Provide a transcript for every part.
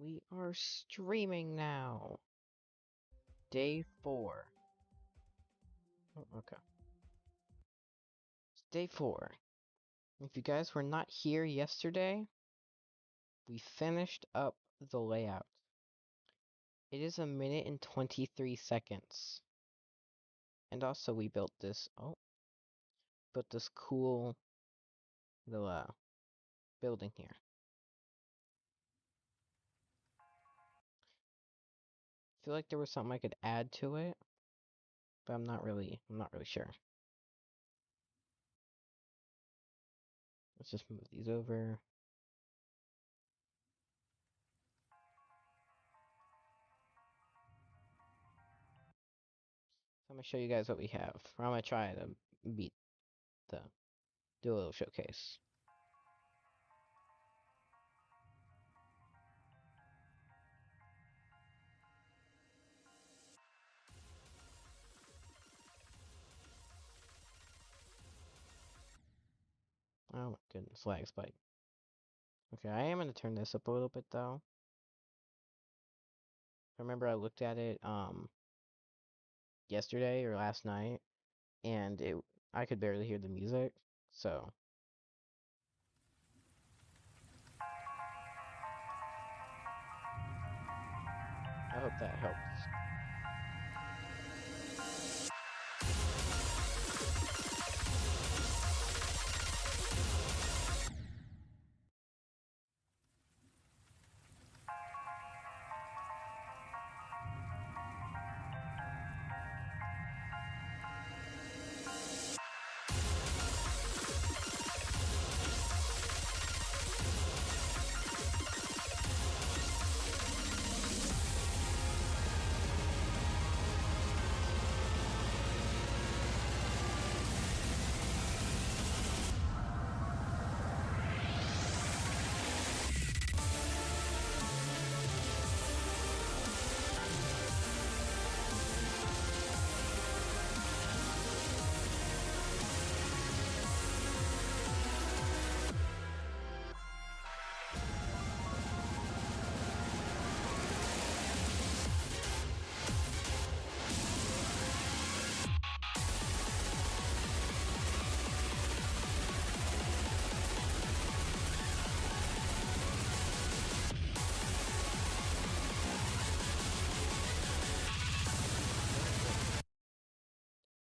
We are streaming now. Day 4. Oh, okay. It's day 4. If you guys were not here yesterday, we finished up the layout. It is 1 minute and 23 seconds. And also we built this, cool little building here. I feel like there was something I could add to it, but I'm not really sure. Let's just move these over. So I'm gonna show you guys what we have. I'm gonna try to do a little showcase. Oh my goodness, lag spike. Okay, I am gonna turn this up a little bit though. I remember I looked at it yesterday or last night, and I could barely hear the music, so I hope that helps.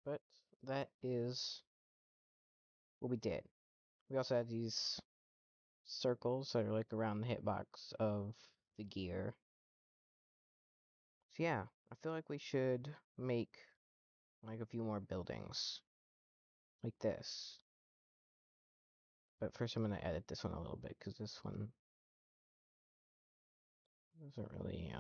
But that is what we did. We also had these circles that are like around the hitbox of the gear. So yeah, I feel like we should make like a few more buildings like this. But first I'm gonna edit this one a little bit because this one doesn't really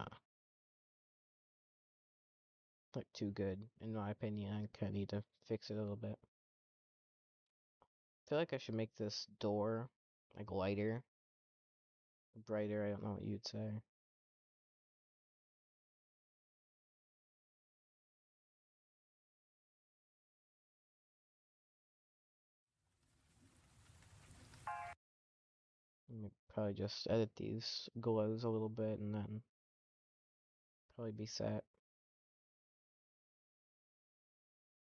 look too good in my opinion. I kinda need to fix it a little bit. I feel like I should make this door like lighter, brighter, I don't know what you'd say. Probably just edit these glows a little bit and then probably be set.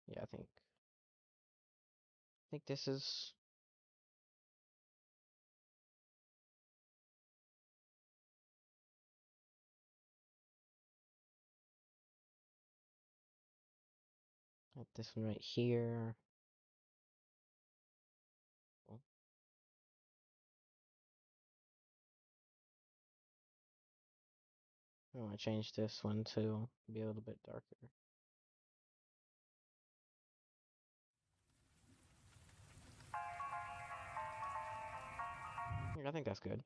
Yeah, I think this is this one right here. Oh, I want to change this one to be a little bit darker. I think that's good.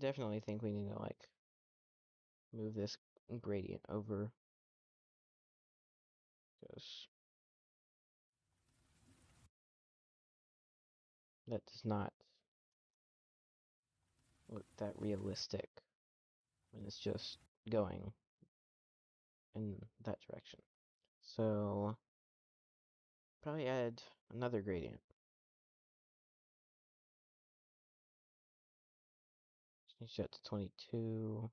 Definitely think we need to like move this gradient over because that does not look that realistic when it's just going in that direction. So probably add another gradient. Change that to 22.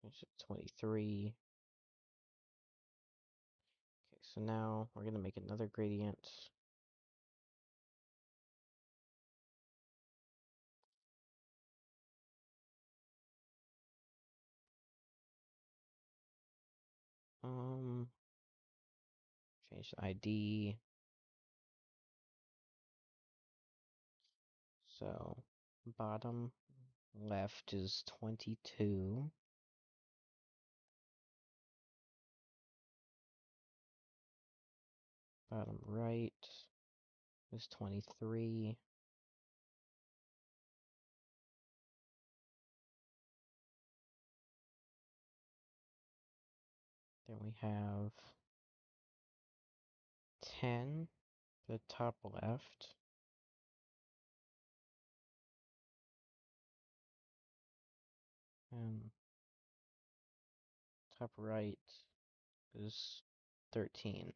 Change it to 23. Okay, so now we're gonna make another gradient. Change the ID. So bottom left is 22. Bottom right is 23. Then we have 10, the top left. And top right is 13.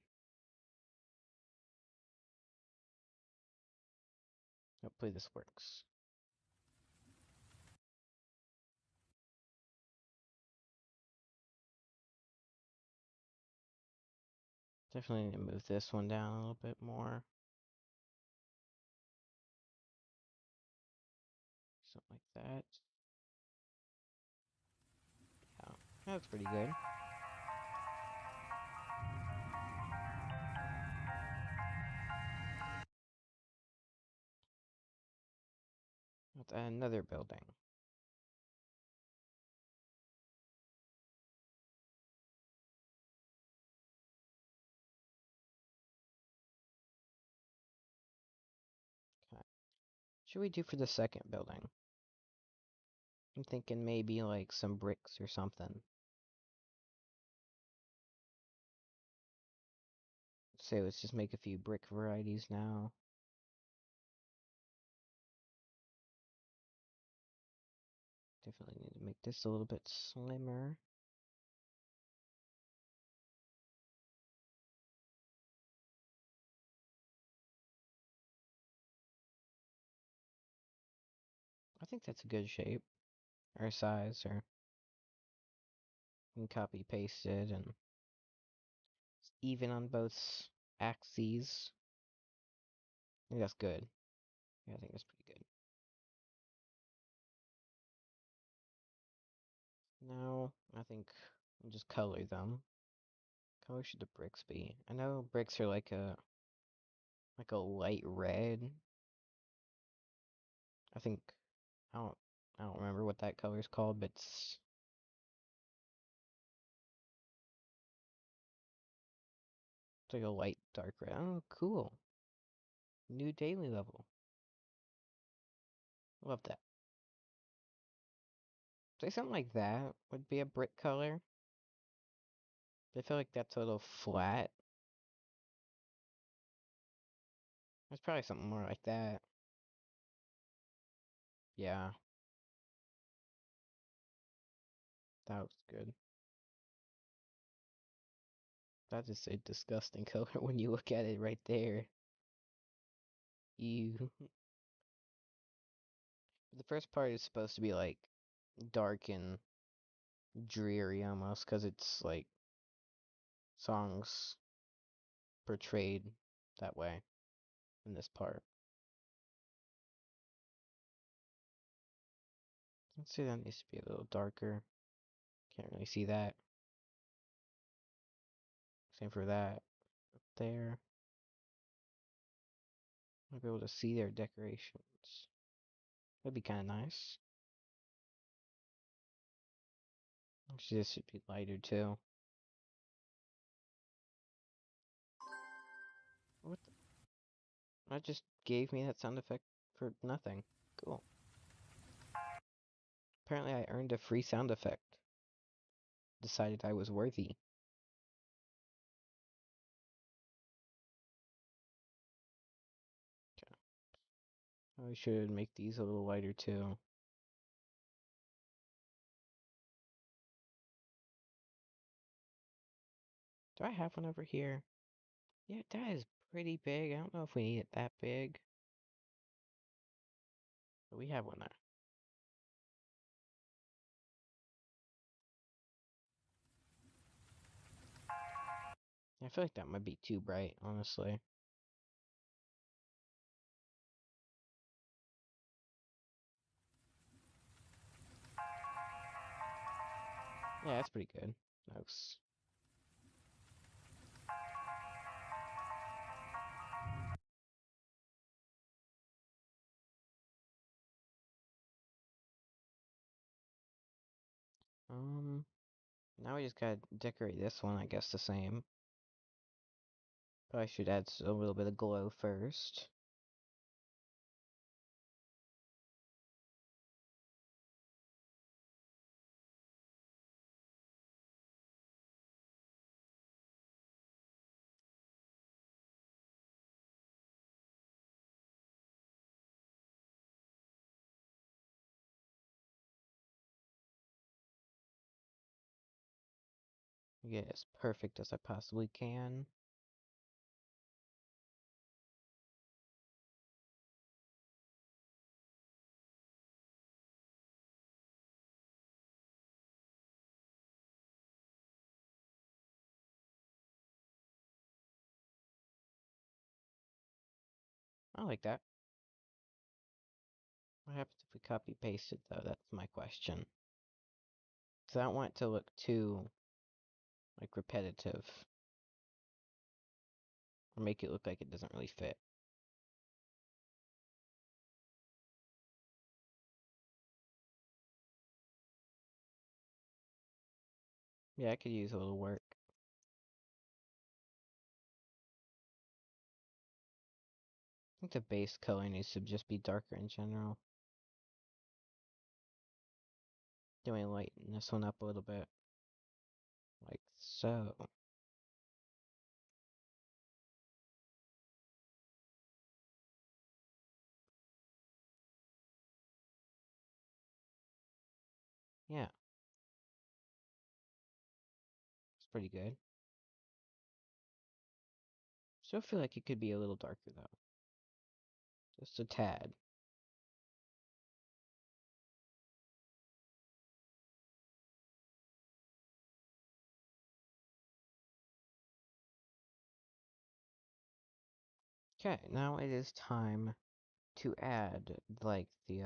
Hopefully this works. Definitely need to move this one down a little bit more. Something like that. Yeah, that's pretty good. Let's add another building. Okay. Should we do for the second building? I'm thinking maybe like some bricks or something. Say let's just make a few brick varieties now. Definitely need to make this a little bit slimmer. I think that's a good shape. Or size, or you can copy paste it and it's even on both axes. I think that's good. Yeah, I think that's pretty good. Now, I think I'll just color them. Color should the bricks be? I know bricks are like a light red. I think I don't remember what that color is called, but it's like a light dark red. Oh, cool. New daily level. Love that. Say something like that would be a brick color. I feel like that's a little flat. It's probably something more like that. Yeah, that was good. That is a disgusting color when you look at it right there. You. The first part is supposed to be like dark and dreary almost, because it's like songs portrayed that way in this part. Let's see, that needs to be a little darker. Can't really see that. Same for that. Up there. I'll be able to see their decorations. That'd be kind of nice. Actually, this should be lighter too. What the? That just gave me that sound effect for nothing. Cool. Apparently I earned a free sound effect. Decided I was worthy. Okay. I should make these a little lighter too. Do I have one over here? Yeah, that is pretty big. I don't know if we need it that big. But we have one there. I feel like that might be too bright, honestly. Yeah, that's pretty good. Nice. Now we just gotta decorate this one, I guess the same. Probably should add a little bit of glow first. Get as perfect as I possibly can. I like that. What happens if we copy paste it though? That's my question. Because I don't want it to look too, like, repetitive. Or make it look like it doesn't really fit. Yeah, I could use a little work. I think the base color needs to just be darker in general. Then we lighten this one up a little bit. Like so. Yeah. It's pretty good. Still feel like it could be a little darker though. Just a tad. Okay, now it is time to add, like, the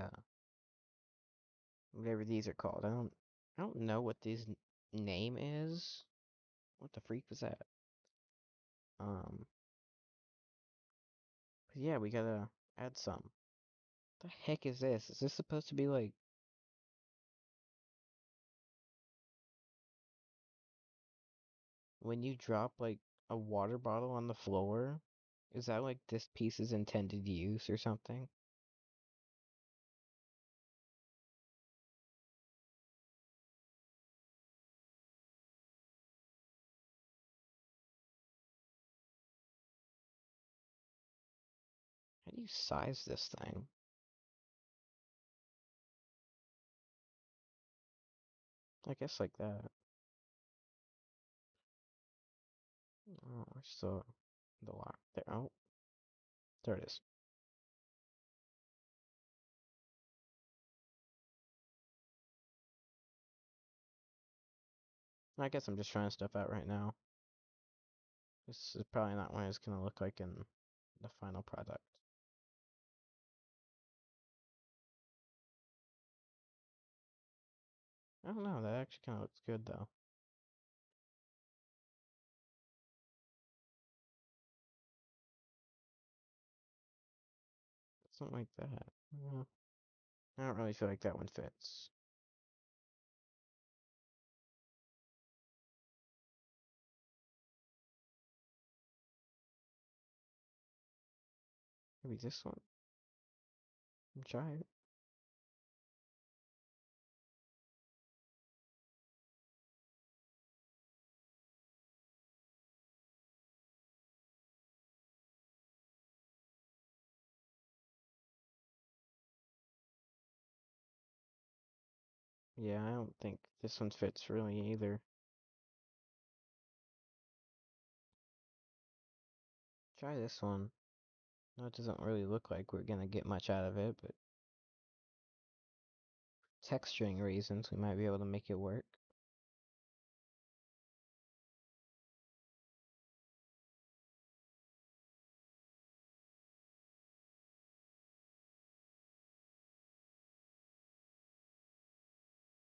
whatever these are called. I don't know what this name is. What the freak was that? But yeah, we gotta add some. What the heck is this? Is this supposed to be like when you drop like a water bottle on the floor? Is that like this piece's intended use or something? How do you size this thing? I guess like that. Oh, where's the lock? There. Oh, there it is. I guess I'm just trying stuff out right now. This is probably not what it's gonna look like in the final product. I don't know, that actually kind of looks good though. Something like that. Yeah. I don't really feel like that one fits. Maybe this one. Try it. Yeah, I don't think this one fits really either. Try this one. No, it doesn't really look like we're gonna get much out of it, but texturing reasons, we might be able to make it work.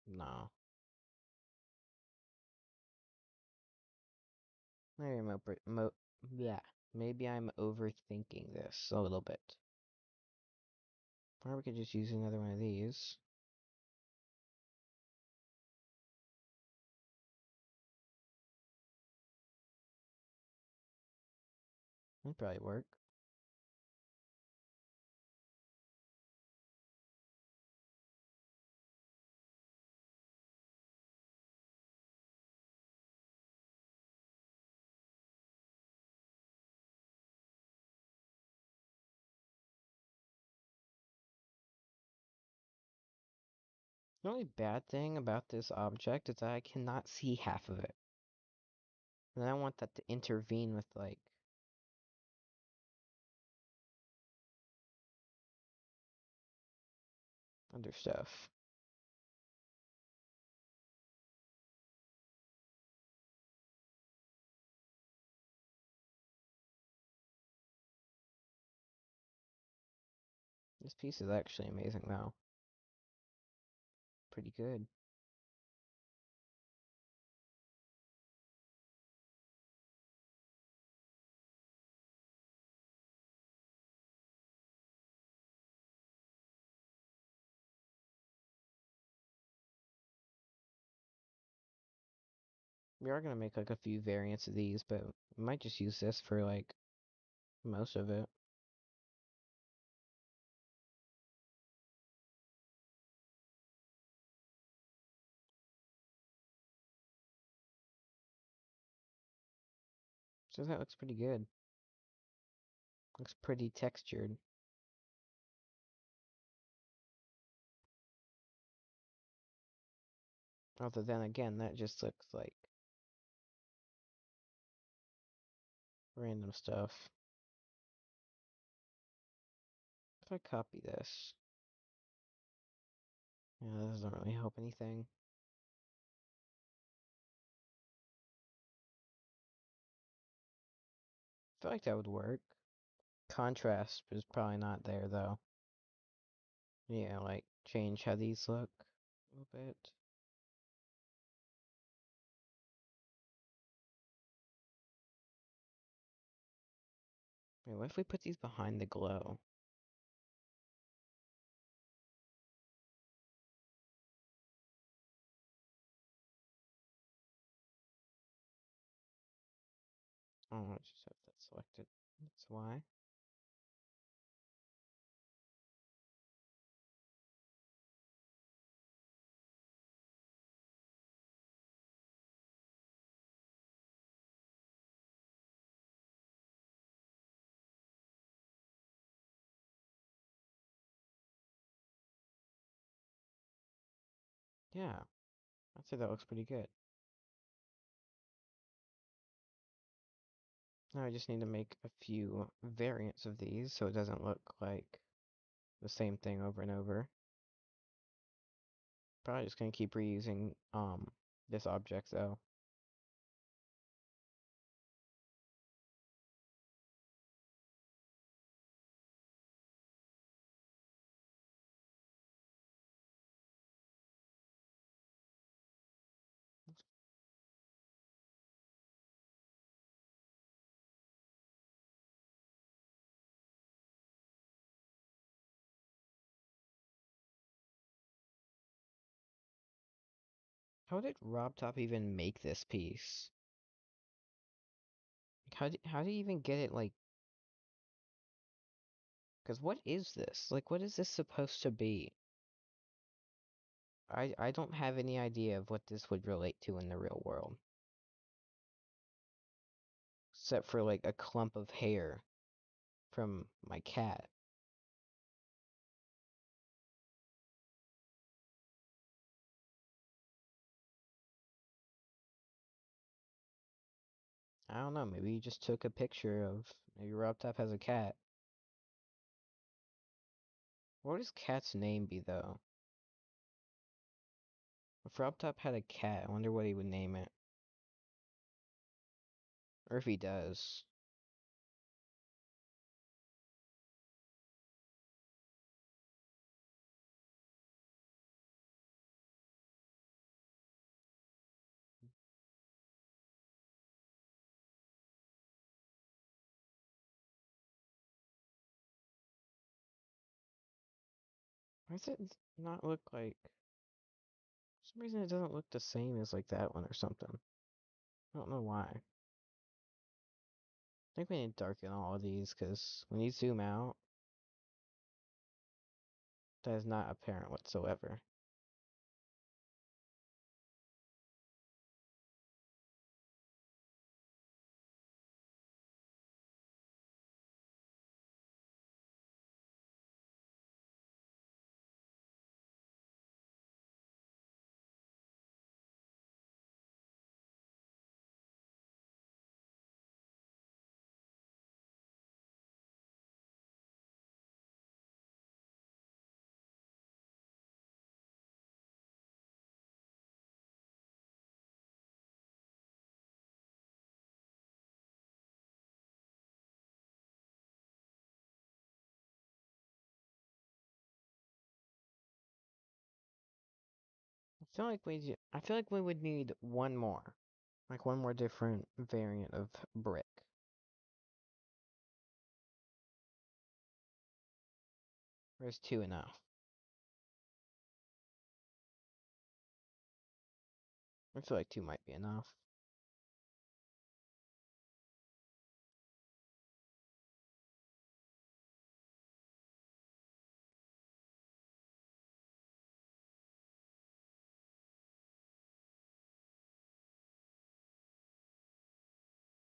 No. Maybe maybe I'm overthinking this a little bit. Or we could just use another one of these. That'd probably work. The only bad thing about this object is that I cannot see half of it. And I want that to intervene with, like, other stuff. This piece is actually amazing, though. Pretty good. We are going to make, like, a few variants of these, but we might just use this for, like, most of it. So that looks pretty good. Looks pretty textured. Although then again, that just looks like random stuff. If I copy this, yeah, that doesn't really help anything. I feel like that would work. Contrast is probably not there though. Yeah, like change how these look a little bit. Wait, what if we put these behind the glow? Oh, I just have that selected. That's why. Yeah, I'd say that looks pretty good. Now I just need to make a few variants of these so it doesn't look like the same thing over and over. Probably just gonna keep reusing this object though. How did RobTop even make this piece? How do you even get it, like... Because what is this? Like, what is this supposed to be? I don't have any idea of what this would relate to in the real world. Except for, like, a clump of hair from my cat. I don't know, maybe you just took a picture of, maybe RobTop has a cat. What would his cat's name be, though? If RobTop had a cat, I wonder what he would name it. Or if he does. Why does it not look like... For some reason it doesn't look the same as like that one or something. I don't know why. I think we need to darken all of these, because when you zoom out, that is not apparent whatsoever. I feel like we would need one more. Like one more different variant of brick. Or is two enough? I feel like two might be enough.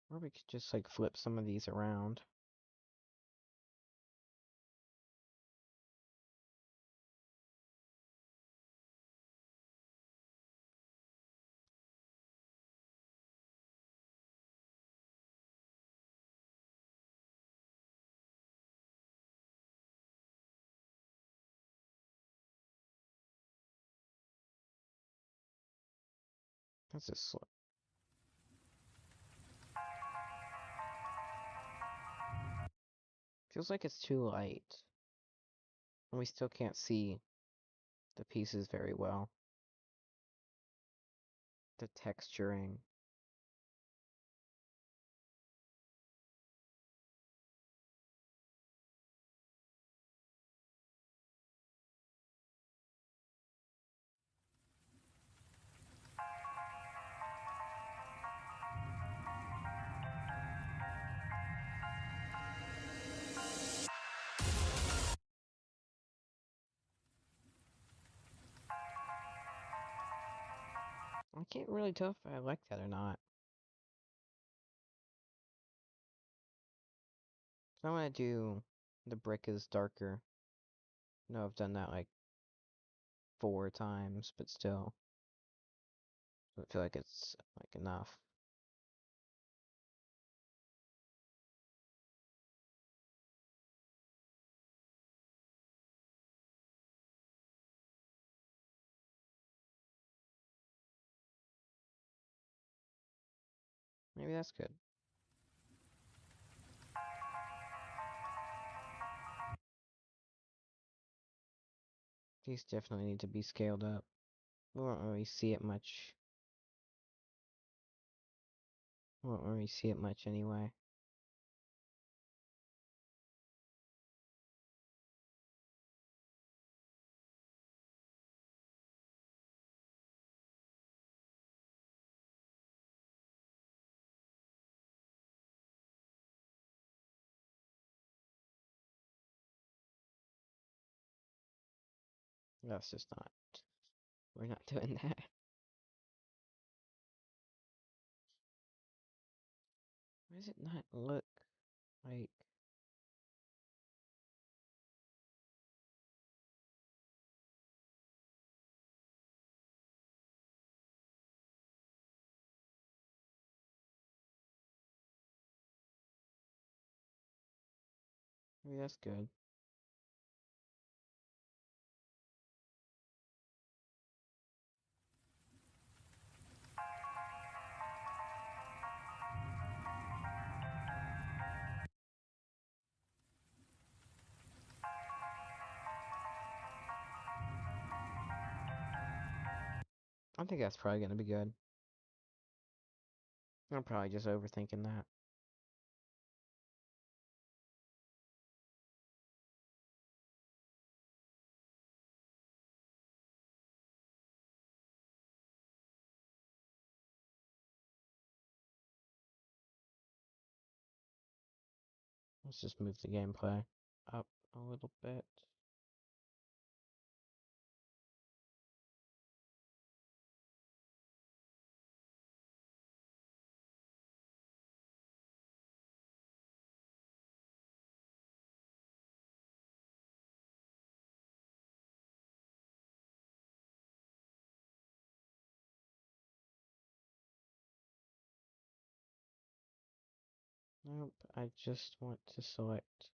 Or we could just like flip some of these around. That's just slow. Feels like it's too light. And we still can't see the pieces very well. The texturing. I can't really tell if I like that or not. I want to do the brick is darker. No, I've done that like 4 times, but still. I feel like it's like enough. Maybe that's good. These definitely need to be scaled up. We won't really see it much. We won't really see it much anyway. That's just not. We're not doing that. Why does it not look like... Maybe that's good. I think that's probably gonna be good. I'm probably just overthinking that. Let's just move the gameplay up a little bit. Nope, I just want to select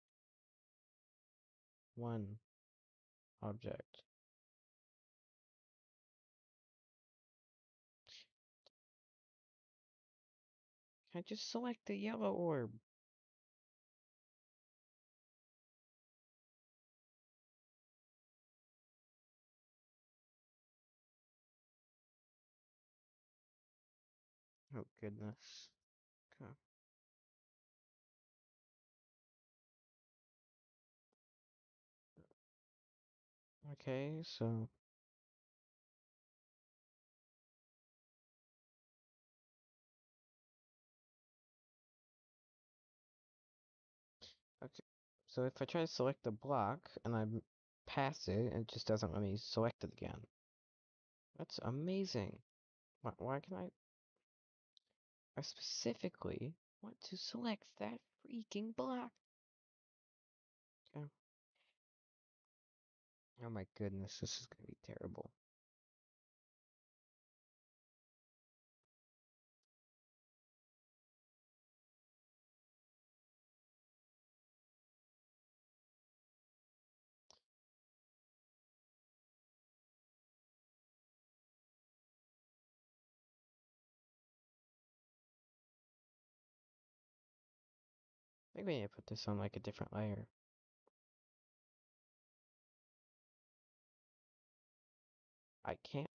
one object. Can I just select the yellow orb? Oh goodness. Okay. Okay, so okay. So if I try to select the block and I pass it, it just doesn't let me select it again. That's amazing. Why can I specifically want to select that freaking block? Okay. Oh my goodness, this is gonna be terrible. I think we need to put this on like a different layer. I can't.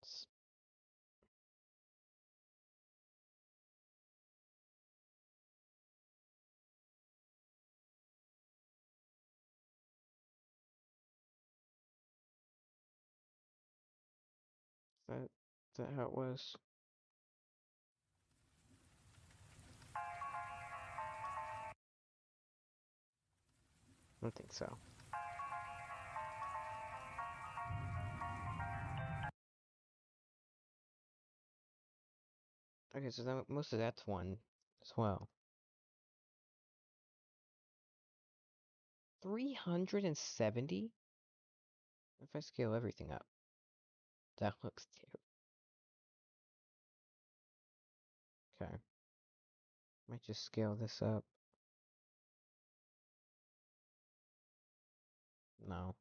Is that how it was? I don't think so. Okay, so then most of that's one as well. 370? If I scale everything up, that looks terrible. Okay. Might just scale this up. No.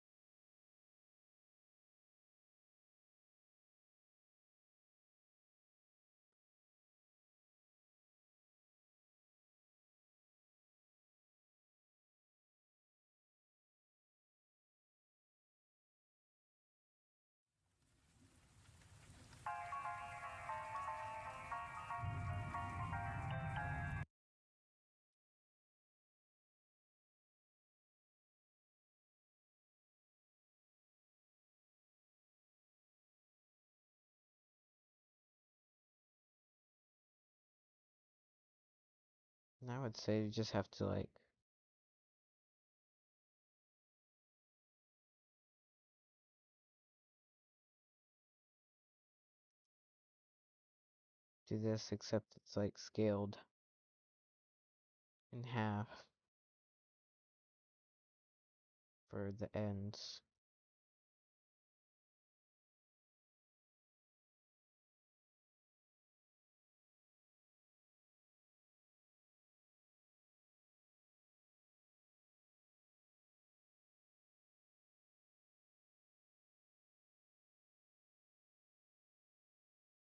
Now I would say you just have to like do this, except it's like scaled in half for the ends.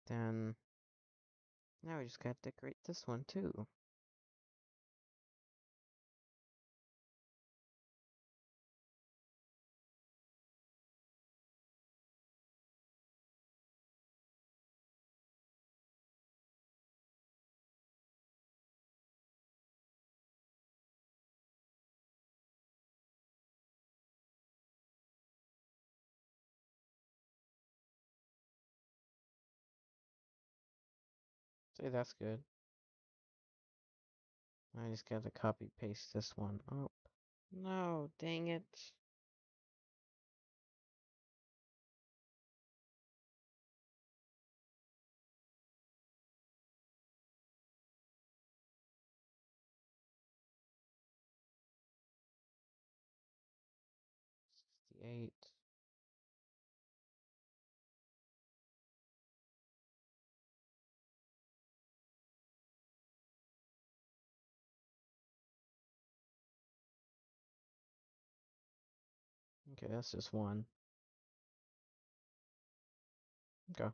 Then now we just gotta decorate this one too. See, that's good. I just gotta copy paste this one up. No, dang it. $68. Okay, that's just one. Okay.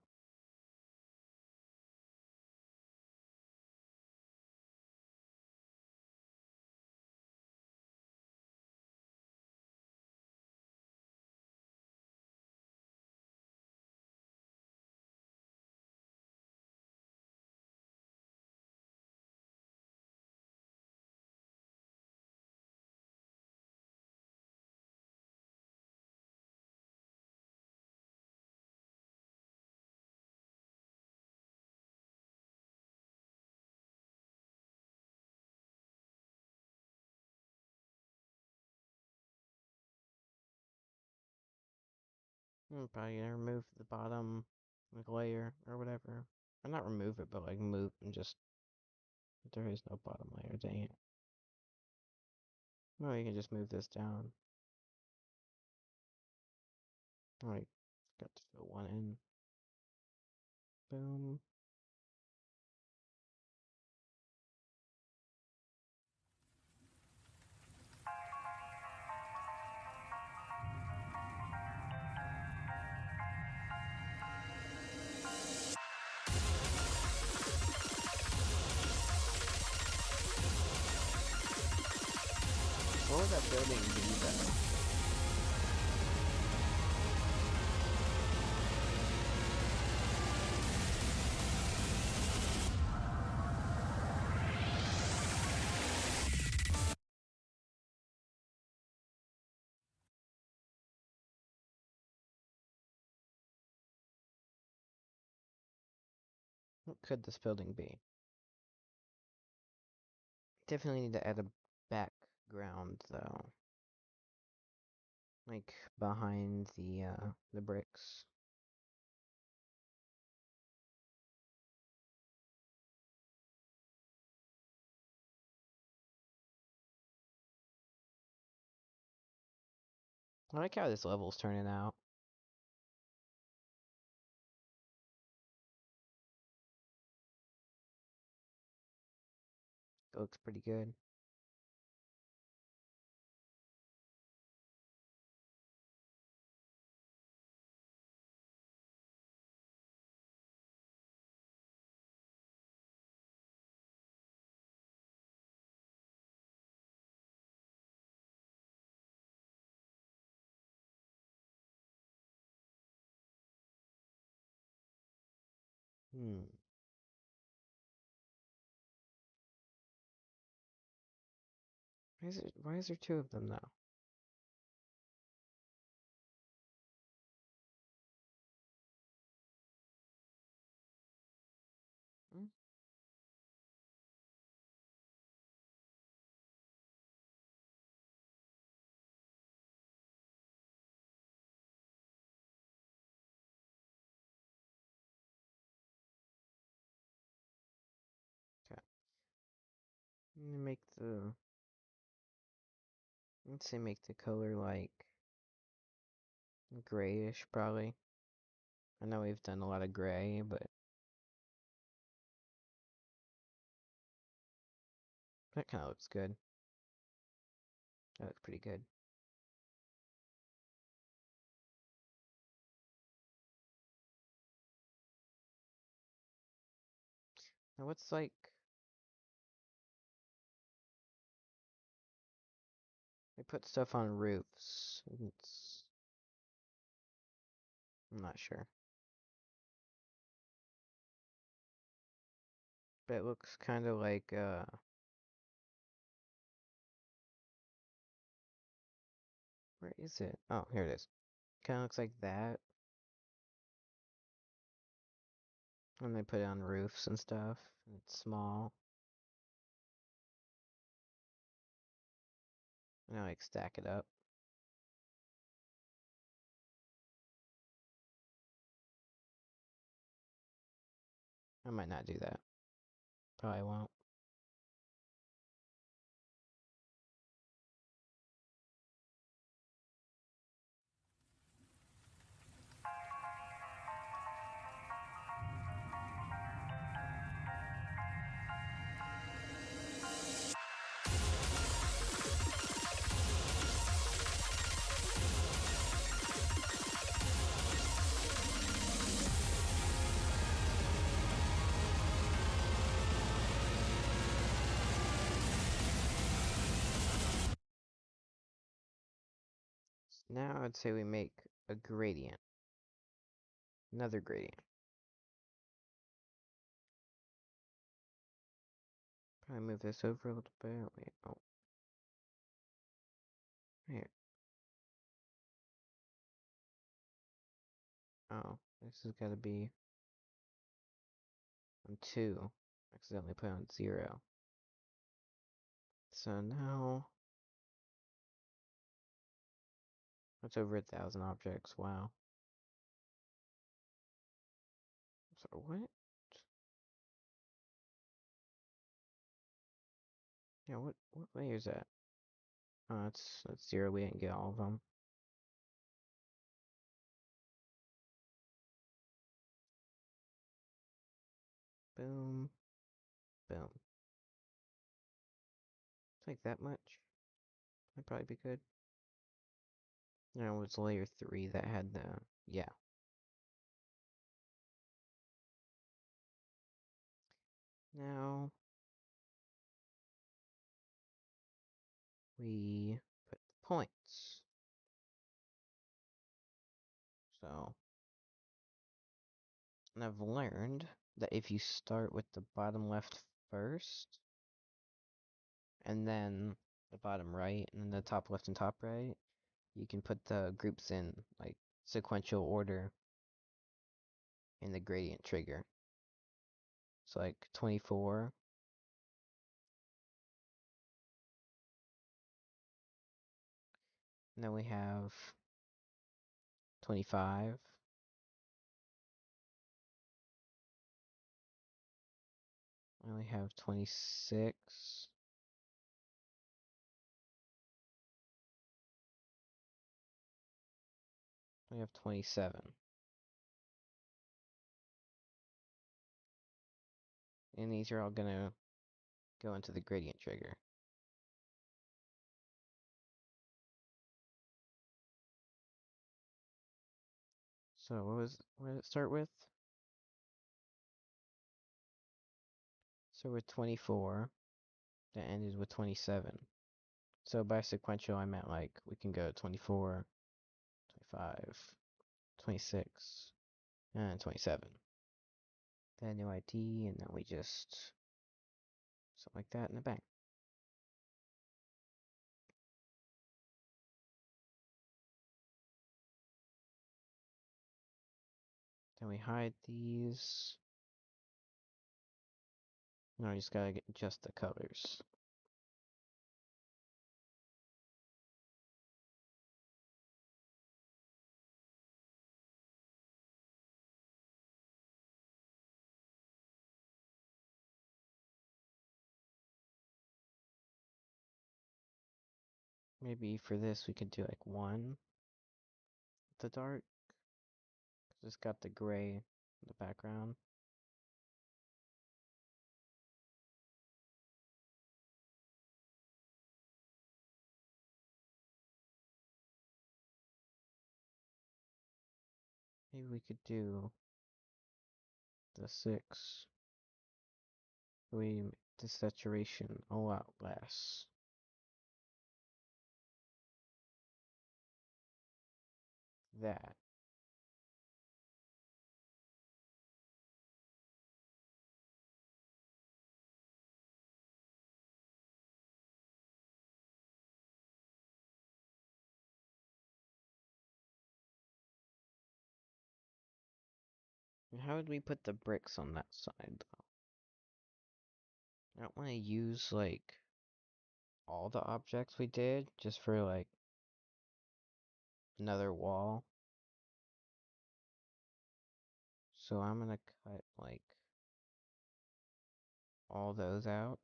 I'm probably gonna remove the bottom layer or whatever. Or not remove it, but like move and just. There is no bottom layer, dang it. Well, you can just move this down. Alright, got to fill one in. Boom. What would that building be though? What could this building be? Definitely need to add a background though. Like behind the bricks. I like how this level's turning out. It looks pretty good. Hmm. Why is there two of them now? Hmm? Okay. Make the let's say make the color like grayish probably. I know we've done a lot of gray, but that kind of looks good. That looks pretty good. Now what's like... They put stuff on roofs. I'm not sure. But it looks kind of like, where is it? Oh, here it is. Kind of looks like that. And they put it on roofs and stuff. And it's small. And I like stack it up. I might not do that. Probably won't. Now I'd say we make a gradient. Another gradient. Probably move this over a little bit. Wait, oh. Here. Oh, this has got to be on 2. Accidentally put on 0. So now... That's over 1,000 objects. Wow. So what? Yeah, what layer is that? Oh, that's 0. We didn't get all of them. Boom. Boom. It's like that much. That'd probably be good. No, it was layer 3 that had the... Yeah. Now... we put the points. So... And I've learned that if you start with the bottom left first, and then the bottom right, and then the top left and top right, you can put the groups in, like, sequential order in the gradient trigger. So, like, 24. And then we have 25. And we have 26. We have 27. And these are all gonna go into the gradient trigger. So what did it start with? So with 24, that ended with 27. So by sequential, I meant like we can go 24, 25, 26, and 27. Then new ID, and then we just something like that in the back. Then we hide these. Now we just gotta get just the colors. Maybe for this we could do like 1, the dark, because it's got the gray in the background. Maybe we could do the 6. We make the saturation a lot less. That. And how would we put the bricks on that side, though? I don't want to use, like, all the objects we did just for, like, another wall. So I'm gonna cut, like, all those out.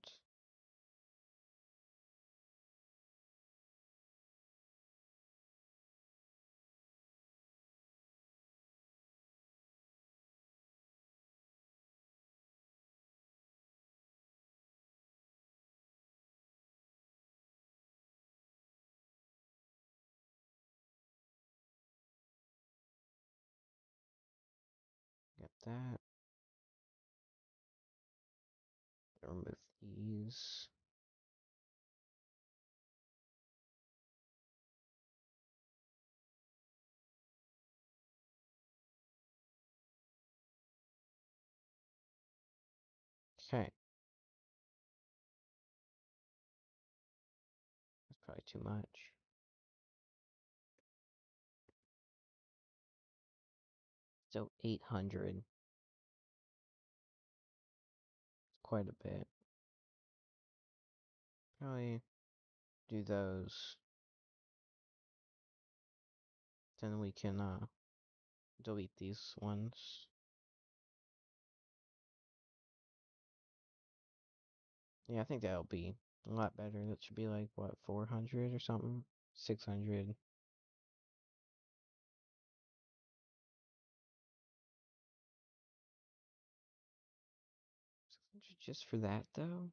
Get that. Remove these. Okay. That's probably too much. So 800. It's quite a bit. Probably do those. Then we can delete these ones. Yeah, I think that'll be a lot better. That should be like, what, 400 or something? 600. 600 just for that, though?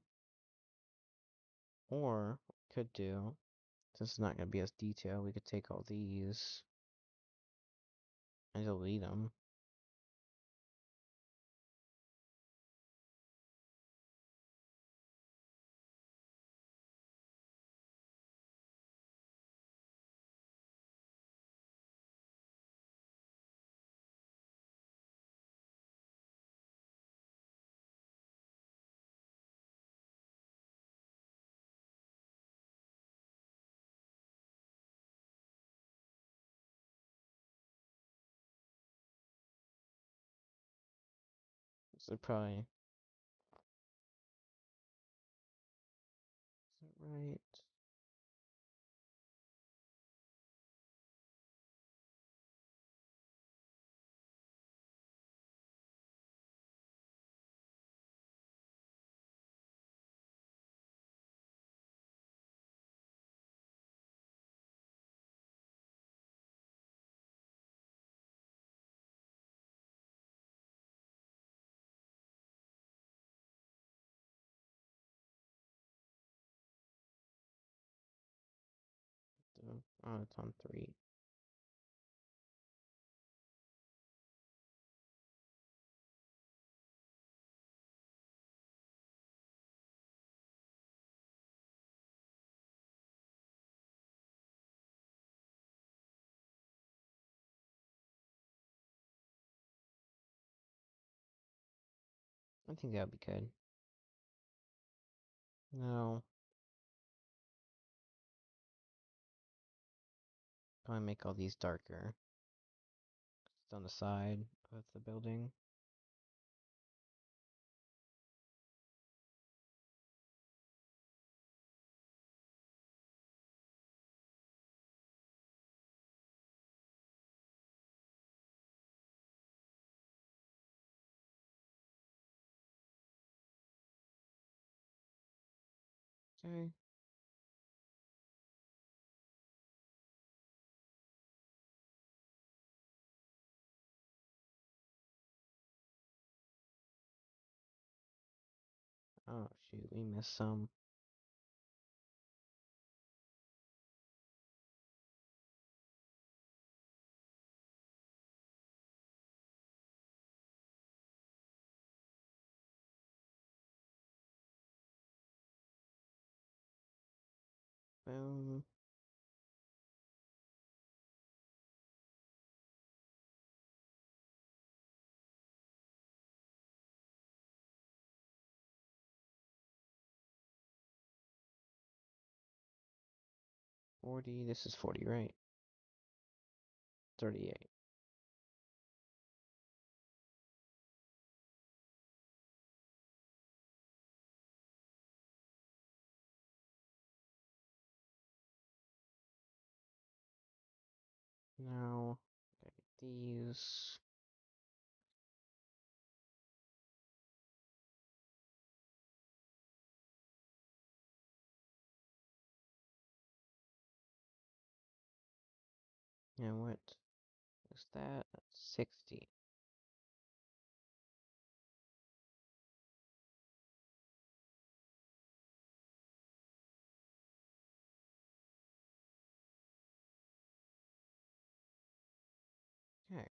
Or, could do, since it's not going to be as detailed, we could take all these and delete them. So probably, is that right? Oh, it's on 3. I think that would be good. No. Probably make all these darker. It's on the side of the building. Okay. Oh, shoot, we missed some. Boom. This is 40, right? 38. Now, gotta get these. And what is that? That's 60. Okay.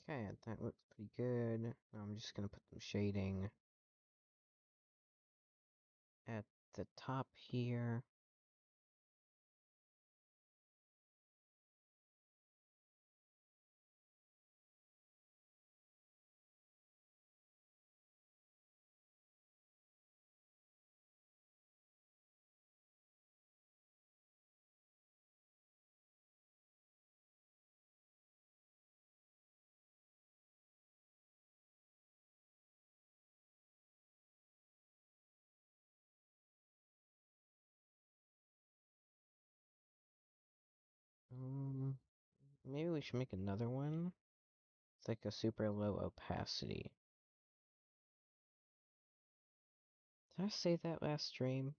Okay, that looks pretty good. Now I'm just gonna put some shading at the top here. Maybe we should make another one. It's like a super low opacity. Did I say that last stream?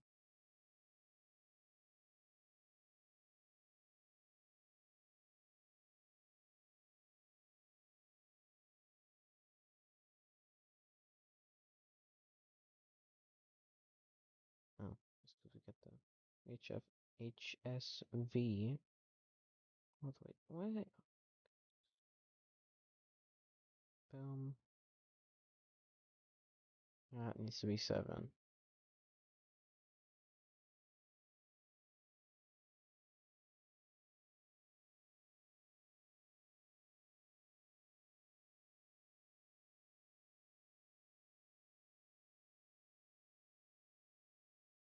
Oh, just because we get the HSV. Oh, wait, what is it? Boom. That needs to be 7.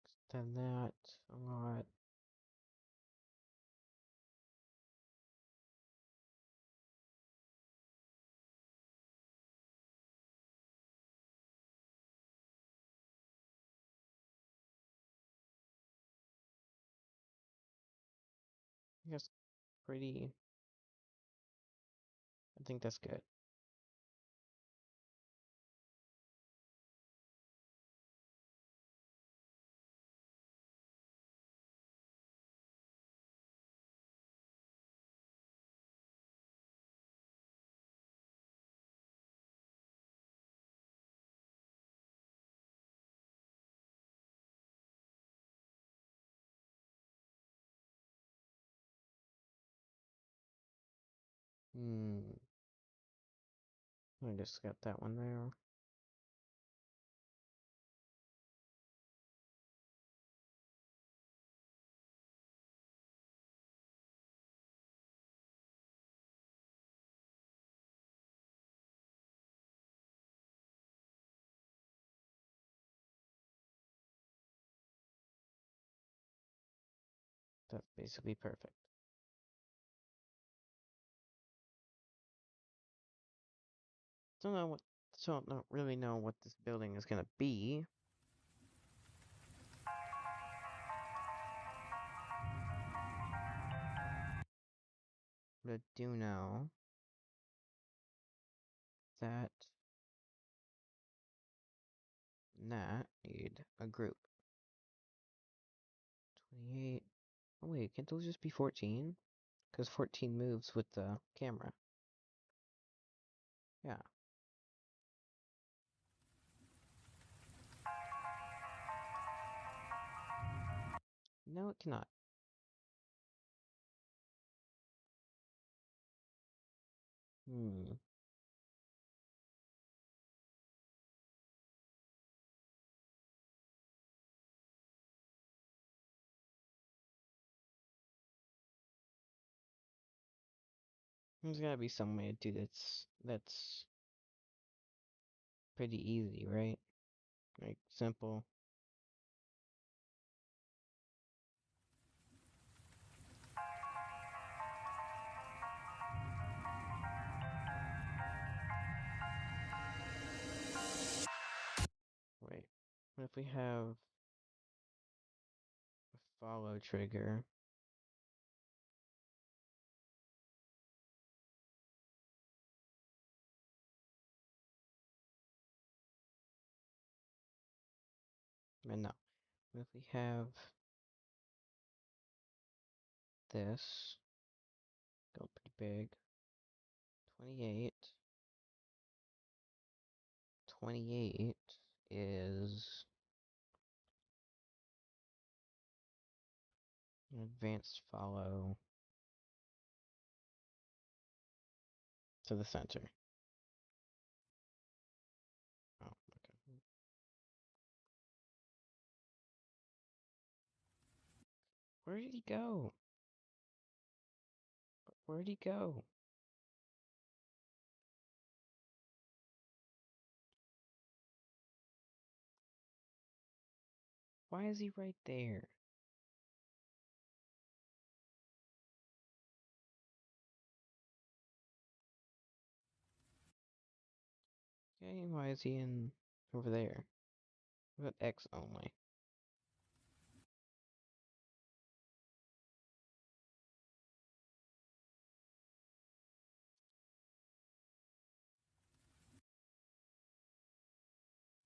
Extend that a lot. I guess pretty. I think that's good. I just got that one there. That's basically perfect. Don't really know what this building is gonna be. But I do know that need a group. 28. Oh wait, can't those just be 14? Because 14 moves with the camera. Yeah. No, it cannot. There's gotta be some way to do this that's pretty easy, right? Like, simple. Wait, what if we have a follow trigger? And no. What if we have this? Go pretty big. 28. 28 is an advanced follow to the center. Oh, okay. Where did he go? Where'd he go? Why is he right there? Okay, why is he in over there? What about X only?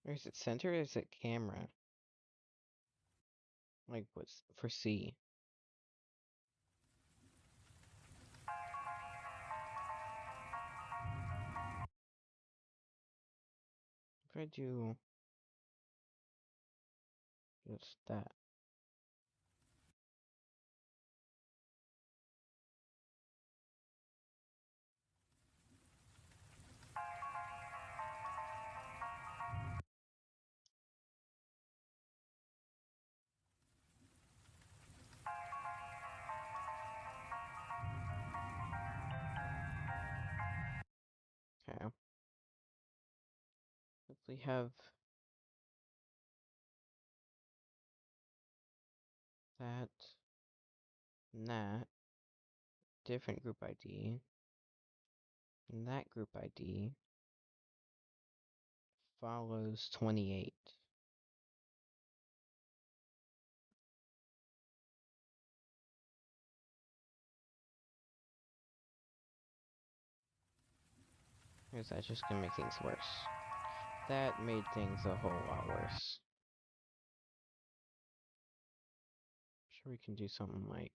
Or is it center or is it camera? Like, what's for C? If I do just that. Okay. If we have that and that, different group ID, and that group ID follows 28. Or is that just gonna make things worse? That made things a whole lot worse. Sure, we can do something like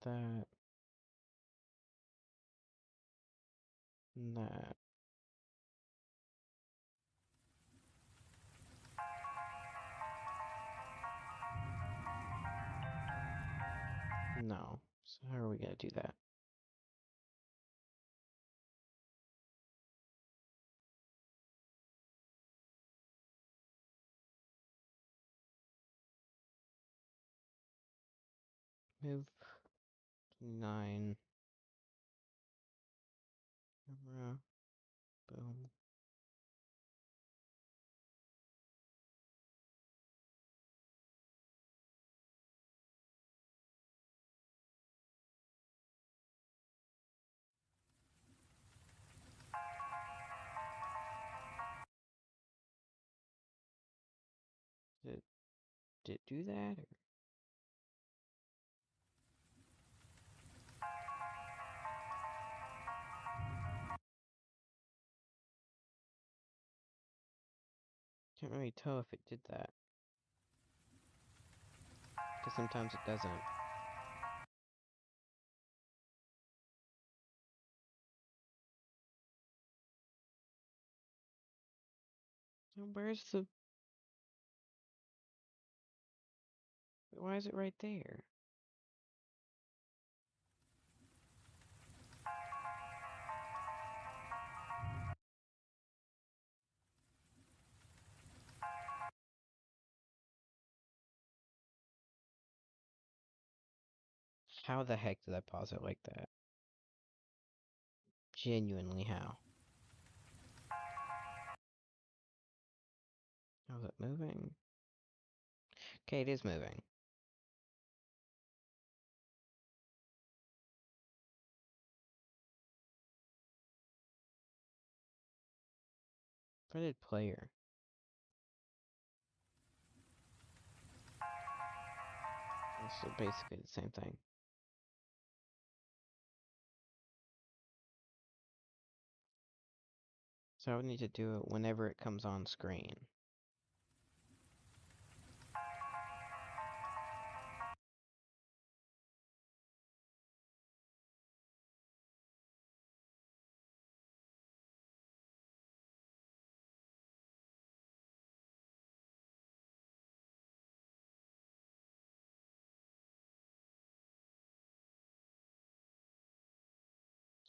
that and that. No. So how are we gonna do that? Move 9. Camera. Boom. Did it do that? Or can't really tell if it did that. Because sometimes it doesn't. Where's the... Why is it right there? How the heck did I pause it like that? Genuinely, how? How's it moving? Okay, it is moving. Threaded player. So basically the same thing. So I would need to do it whenever it comes on screen.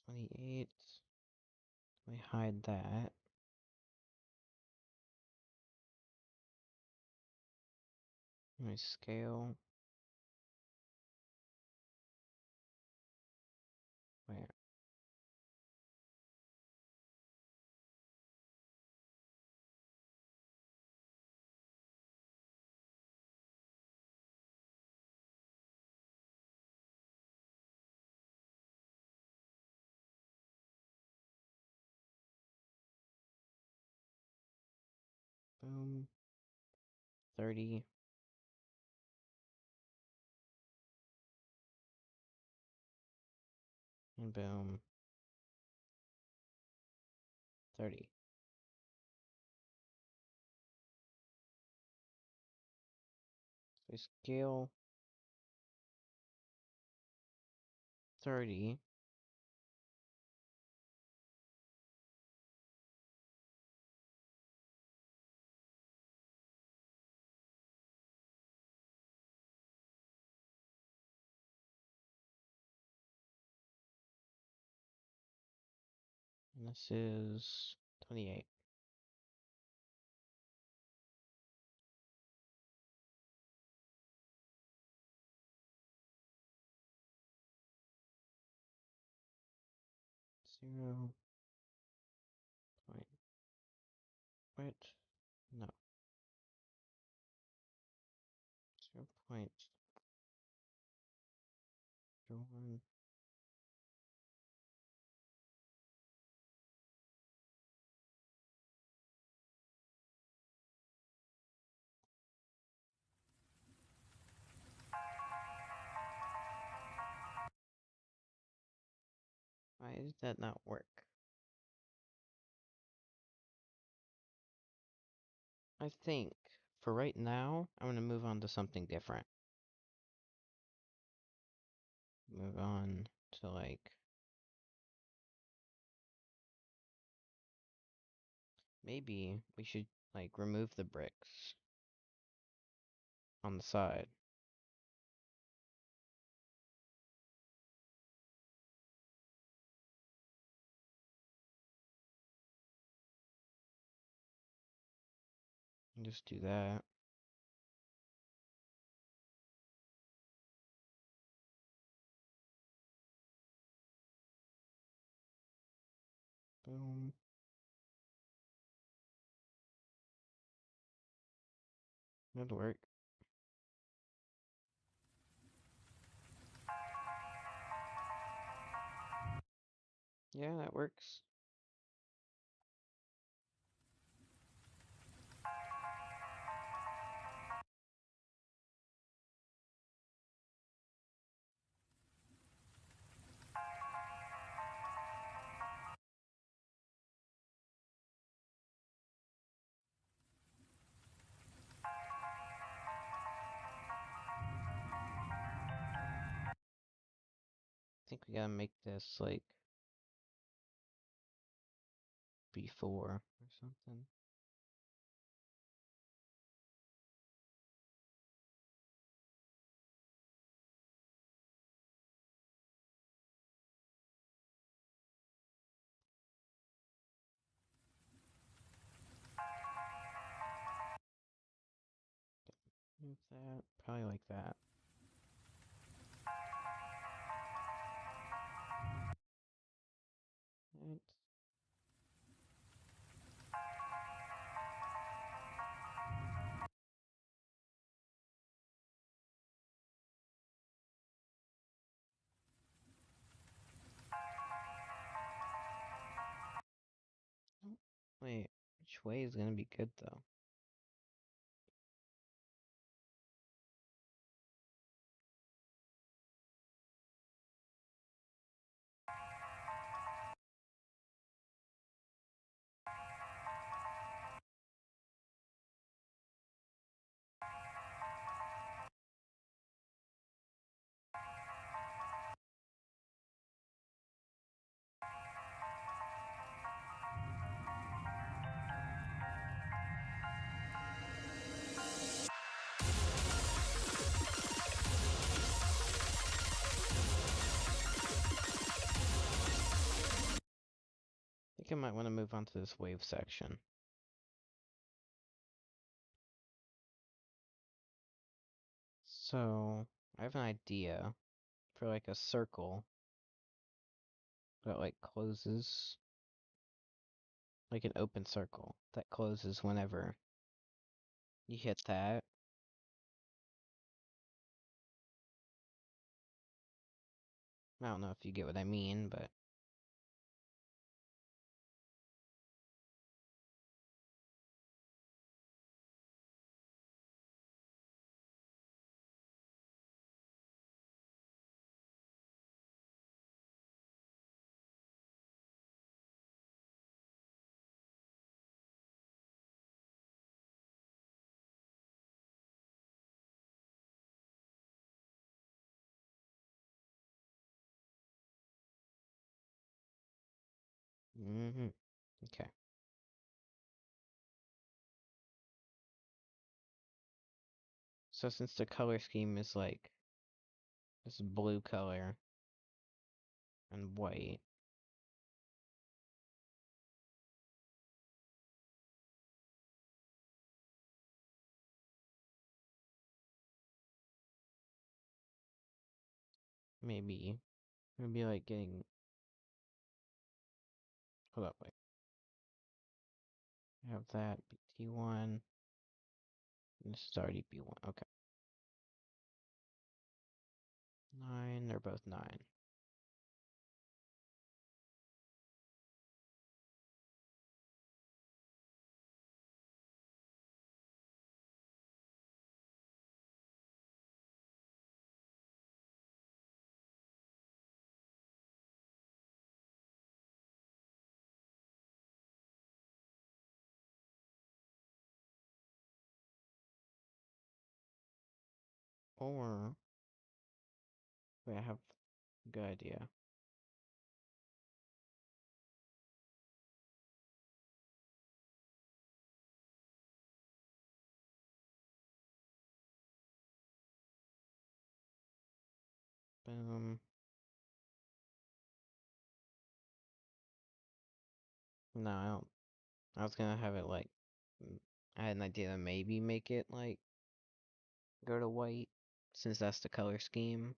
$28. Let me hide that. Let me scale. Where? Boom. 30. And boom. 30. So scale 30. And this is 28. Zero point. Wait. No. 0.01. Why did that not work? I think for right now, I'm gonna move on to something different. Move on to like maybe we should like remove the bricks on the side. And just do that. Boom. That'll work. Yeah, that works. I think we gotta make this like B4 or something. Move that. Probably like that. Right. Wait, which way is gonna be good though? I think I might want to move on to this wave section. So, I have an idea for like a circle that like closes, like an open circle that closes whenever you hit that. I don't know if you get what I mean, but okay. So since the color scheme is like this blue color and white, maybe like getting. Hold up, wait. I have that BT1. This is already B1. Okay. 9. They're both 9. Or wait, I have a good idea. Boom. No, I don't. I was gonna have it like. I had an idea to maybe make it like go to white, since that's the color scheme.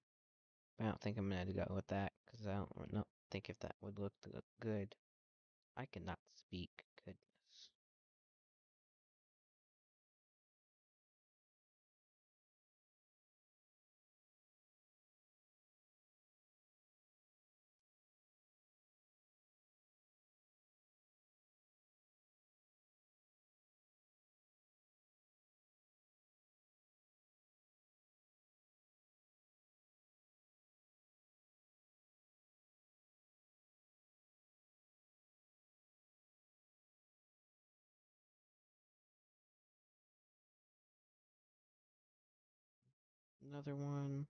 But I don't think I'm gonna go with that because I don't think if that would look good. I cannot speak. Goodness. Another one.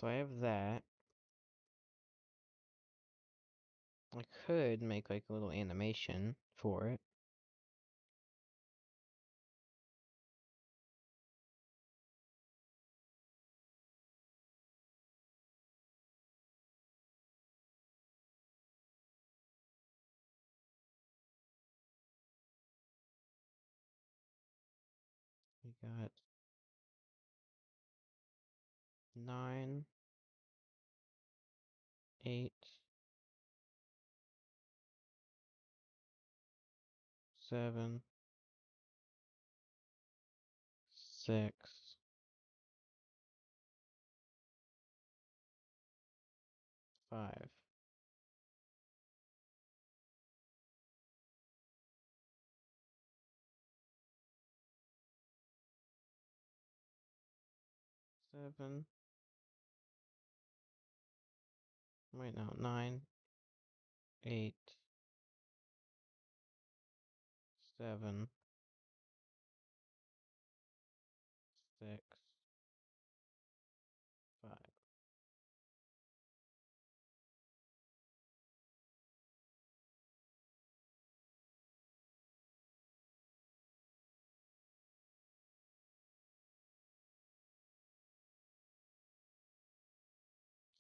So I have that. I could make like a little animation for it. We got 9, 8, 7, 6, 5. 7. Wait, no, 9, 8, 7, 6, 5.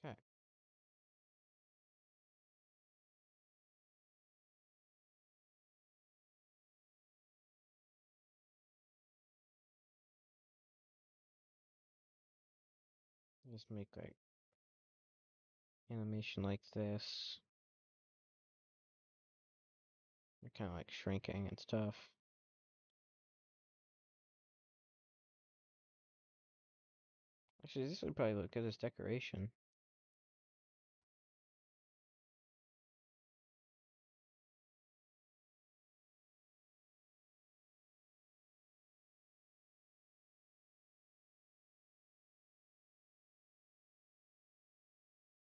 Okay. Just make like animation like this. They're kind of like shrinking and stuff. Actually, this would probably look good as decoration.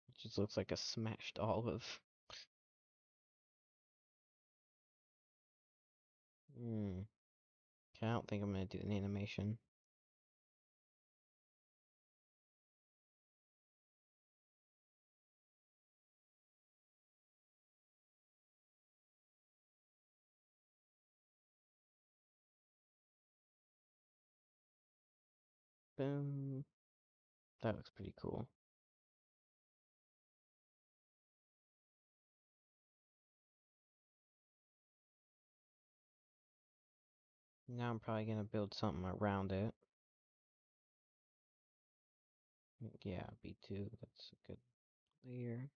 It just looks like a smashed olive. Hmm. Okay, I don't think I'm gonna do an animation. Boom. That looks pretty cool. Now I'm probably gonna build something around it. Yeah, B2, that's a good layer.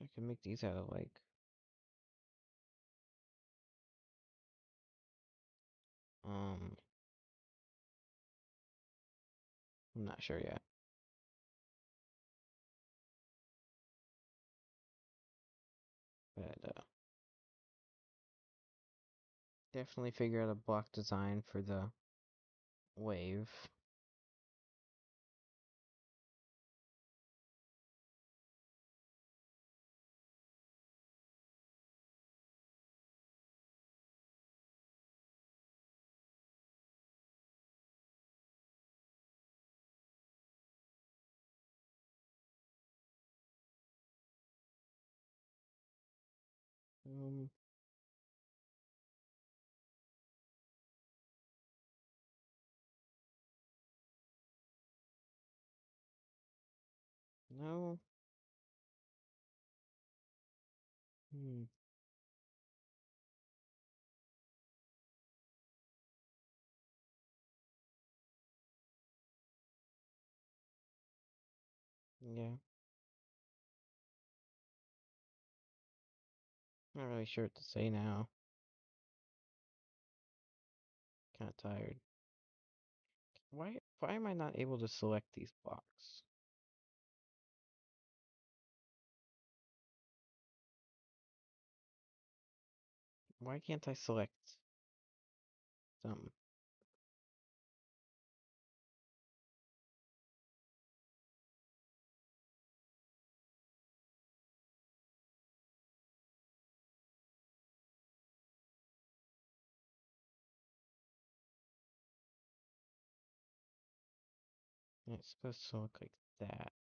I can make these out of like I'm not sure yet. But definitely figure out a block design for the wave. Um, no. Hmm. Yeah. Not really sure what to say now. Kind of tired. Why am I not able to select these blocks? Why can't I select them? It's supposed to look like that.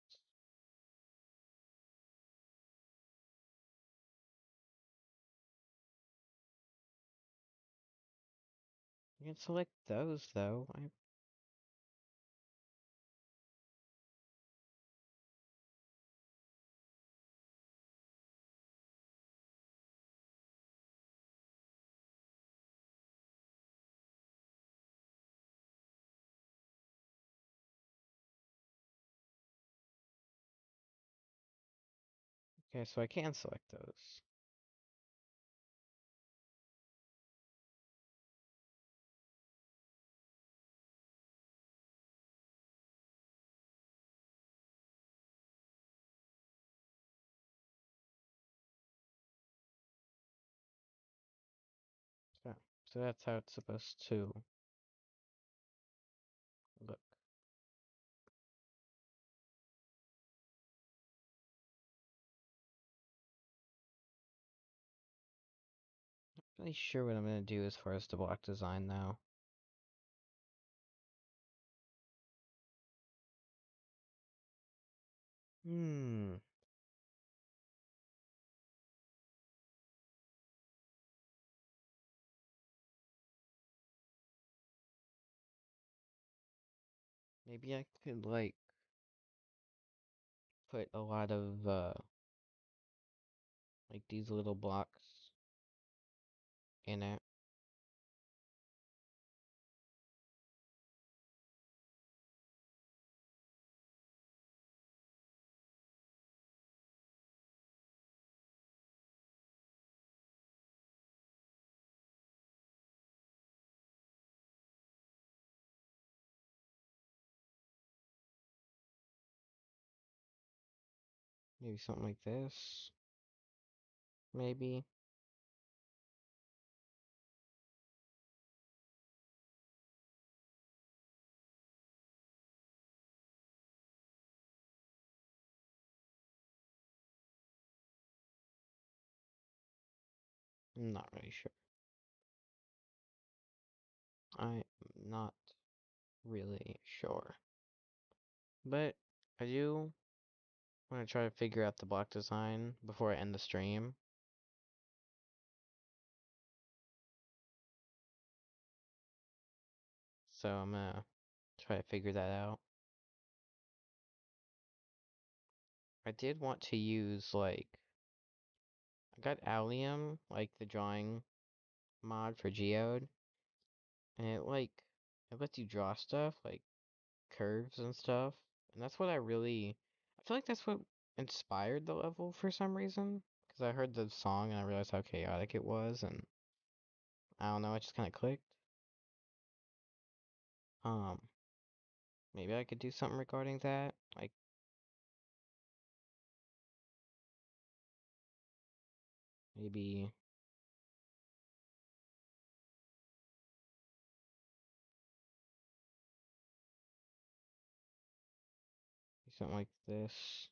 You can select those though. Okay, so I can select those. So that's how it's supposed to look. Not really sure what I'm gonna do as far as the block design now. Maybe I could like put a lot of like these little blocks in it. Maybe something like this. Maybe. I'm not really sure. I'm not really sure. But I do want to try to figure out the block design before I end the stream. So I'm gonna try to figure that out. I did want to use like I got Allium, like the drawing mod for Geode, and it lets you draw stuff like curves and stuff. And that's what I feel like that's what inspired the level for some reason. Because I heard the song and I realized how chaotic it was, and I don't know, it just kind of clicked. Um, maybe I could do something regarding that, like maybe something like this.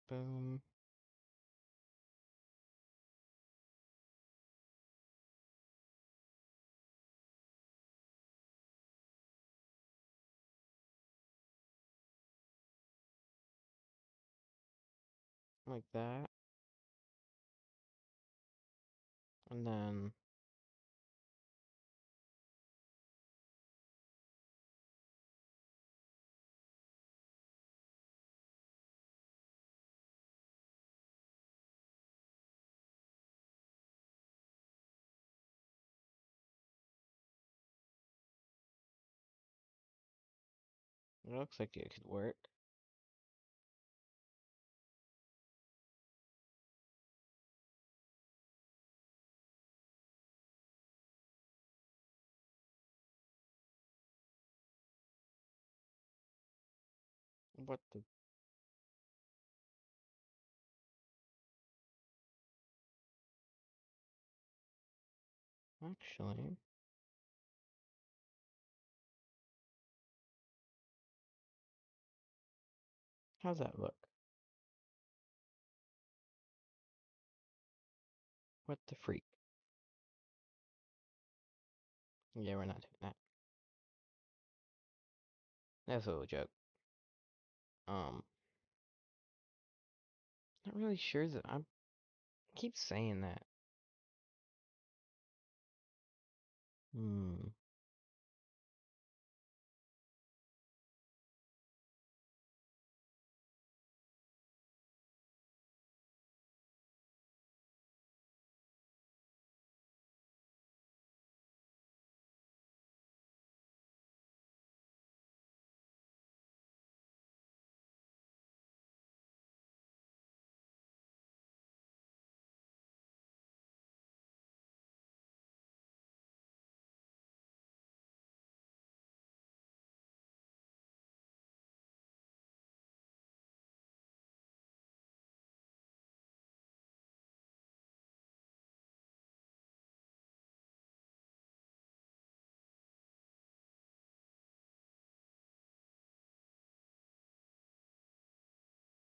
Boom. Like that. And then it looks like it could work. What the actually? How's that look? What the freak? Yeah, we're not doing that. That's a little joke. Not really sure that I keep saying that. Hmm.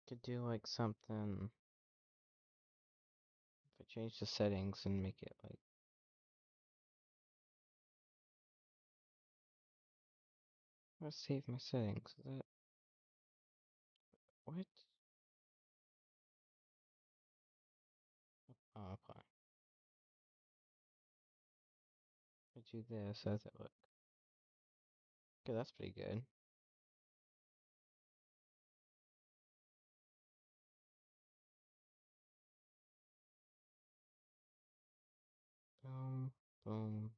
Could do like something. If I change the settings and make it like. Let's save my settings. Is that. What? Oh, okay. I do this. How does it look? Okay, that's pretty good. Boom, boom.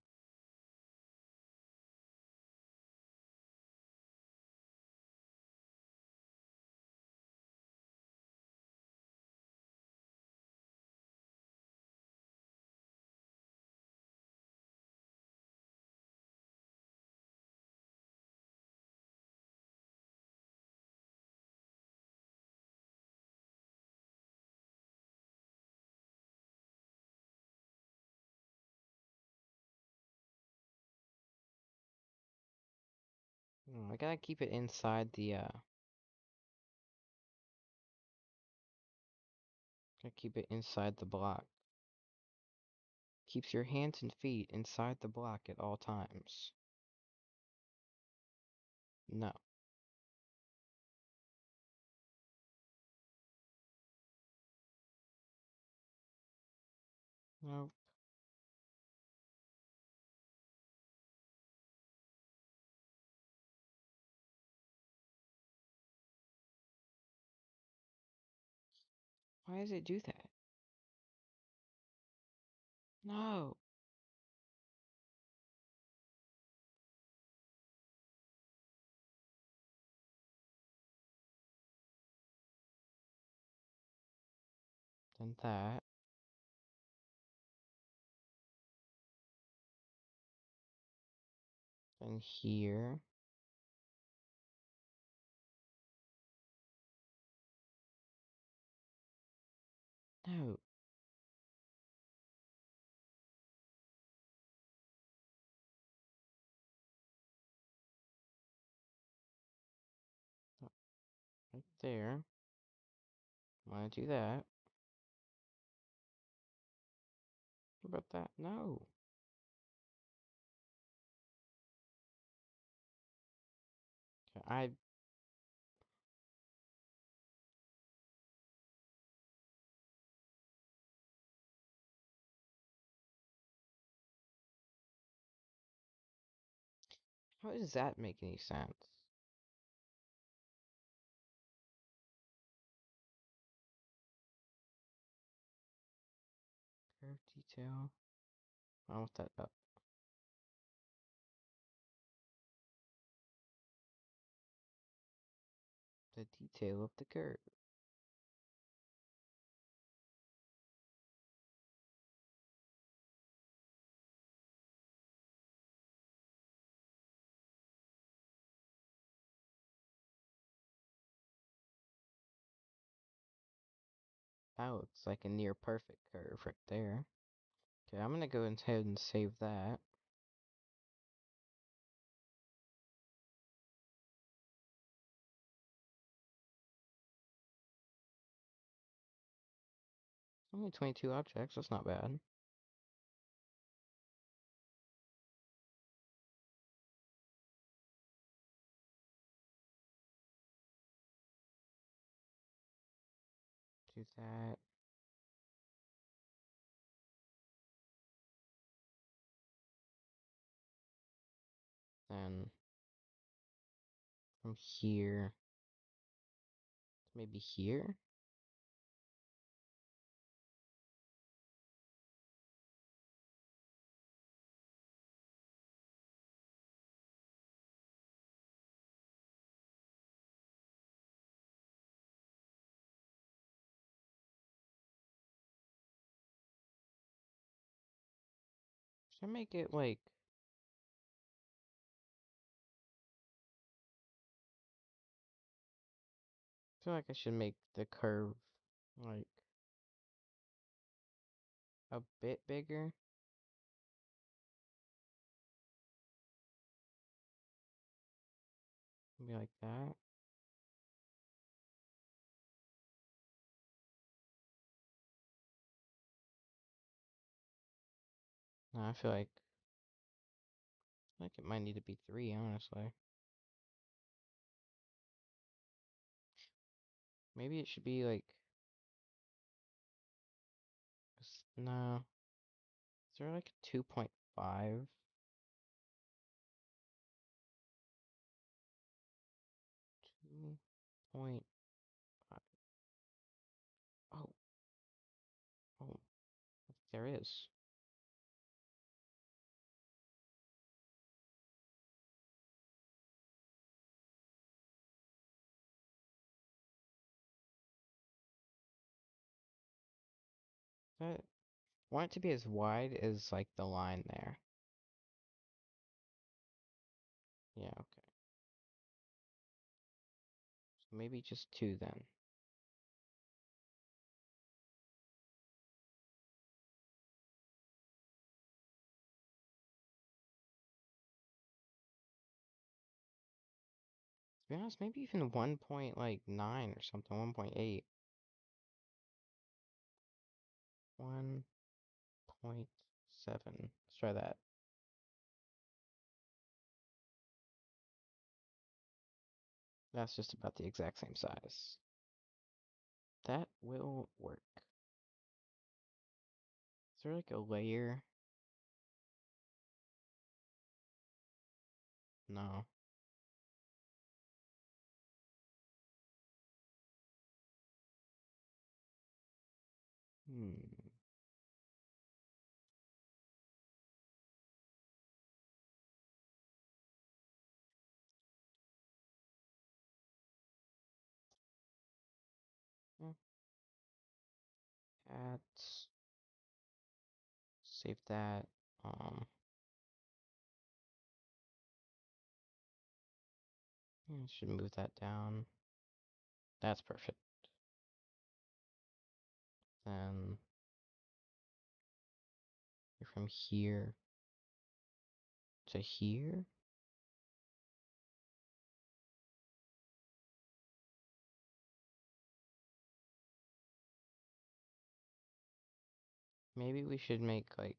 I gotta keep it inside the gotta keep it inside the block. Keeps your hands and feet inside the block at all times. No. No. Why does it do that? No. Then that. Then here. No. Right there. Wanna do that? What about that? No. Okay, how does that make any sense? Curve detail. I want that up. The detail of the curve. That looks like a near perfect curve right there. Okay, I'm gonna go ahead and save that. Only 22 objects, that's not bad. Do that. Then from here to maybe here. Should I make it like... I feel like I should make the curve like a bit bigger. Maybe like that. No, I feel like it might need to be 3, honestly. Maybe it should be like... No. Is there like a 2.5? 2.5. Oh. Oh. There is. I want it to be as wide as like the line there. Yeah, okay. So maybe just 2 then. To be honest, maybe even 1.9 or something, 1.8. 1.7. Let's try that. That's just about the exact same size. That will work. Is there like a layer? No. Hmm. Add. Save that. Should move that down. That's perfect. Then from here to here. Maybe we should make like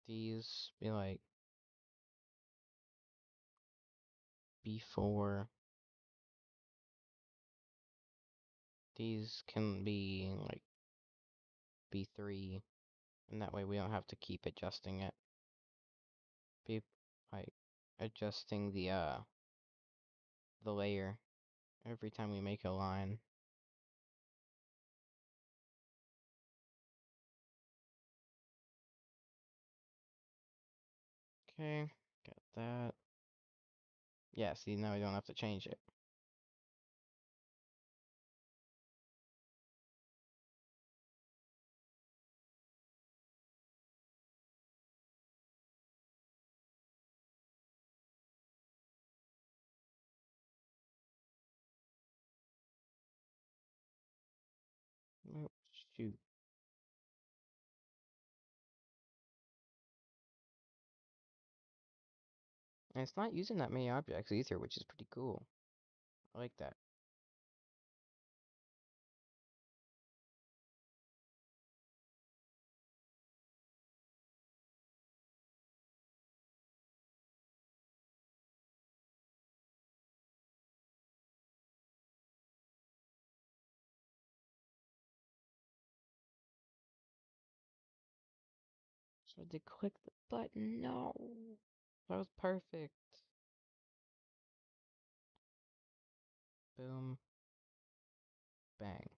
these be like B4. These can be like B3, and that way we don't have to keep adjusting it. Be like adjusting the layer every time we make a line. Okay, got that. Yeah, see, now we don't have to change it. Oh, shoot. And it's not using that many objects either, which is pretty cool. I like that. So I did click the button. No. That was perfect. Boom. Bang.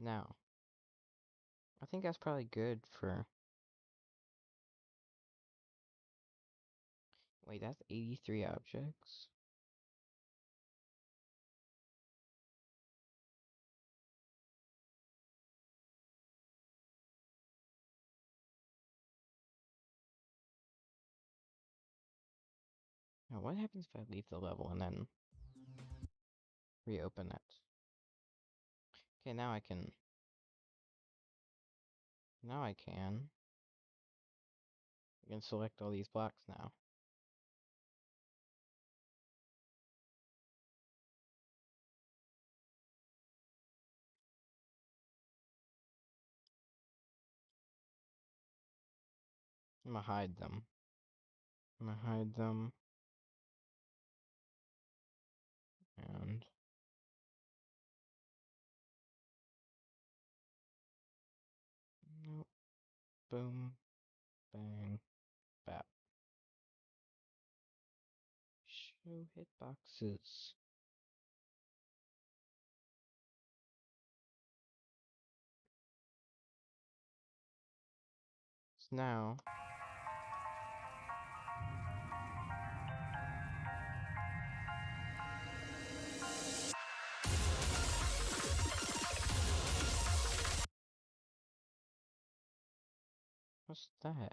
Now, I think that's probably good for... Wait, that's 83 objects? Now, what happens if I leave the level and then reopen it? Okay, now I can... Now I can. I can select all these blocks now. I'm gonna hide them. I'm gonna hide them. And... Nope. Boom. Bang. Bap. Show hitboxes. So now... What's that?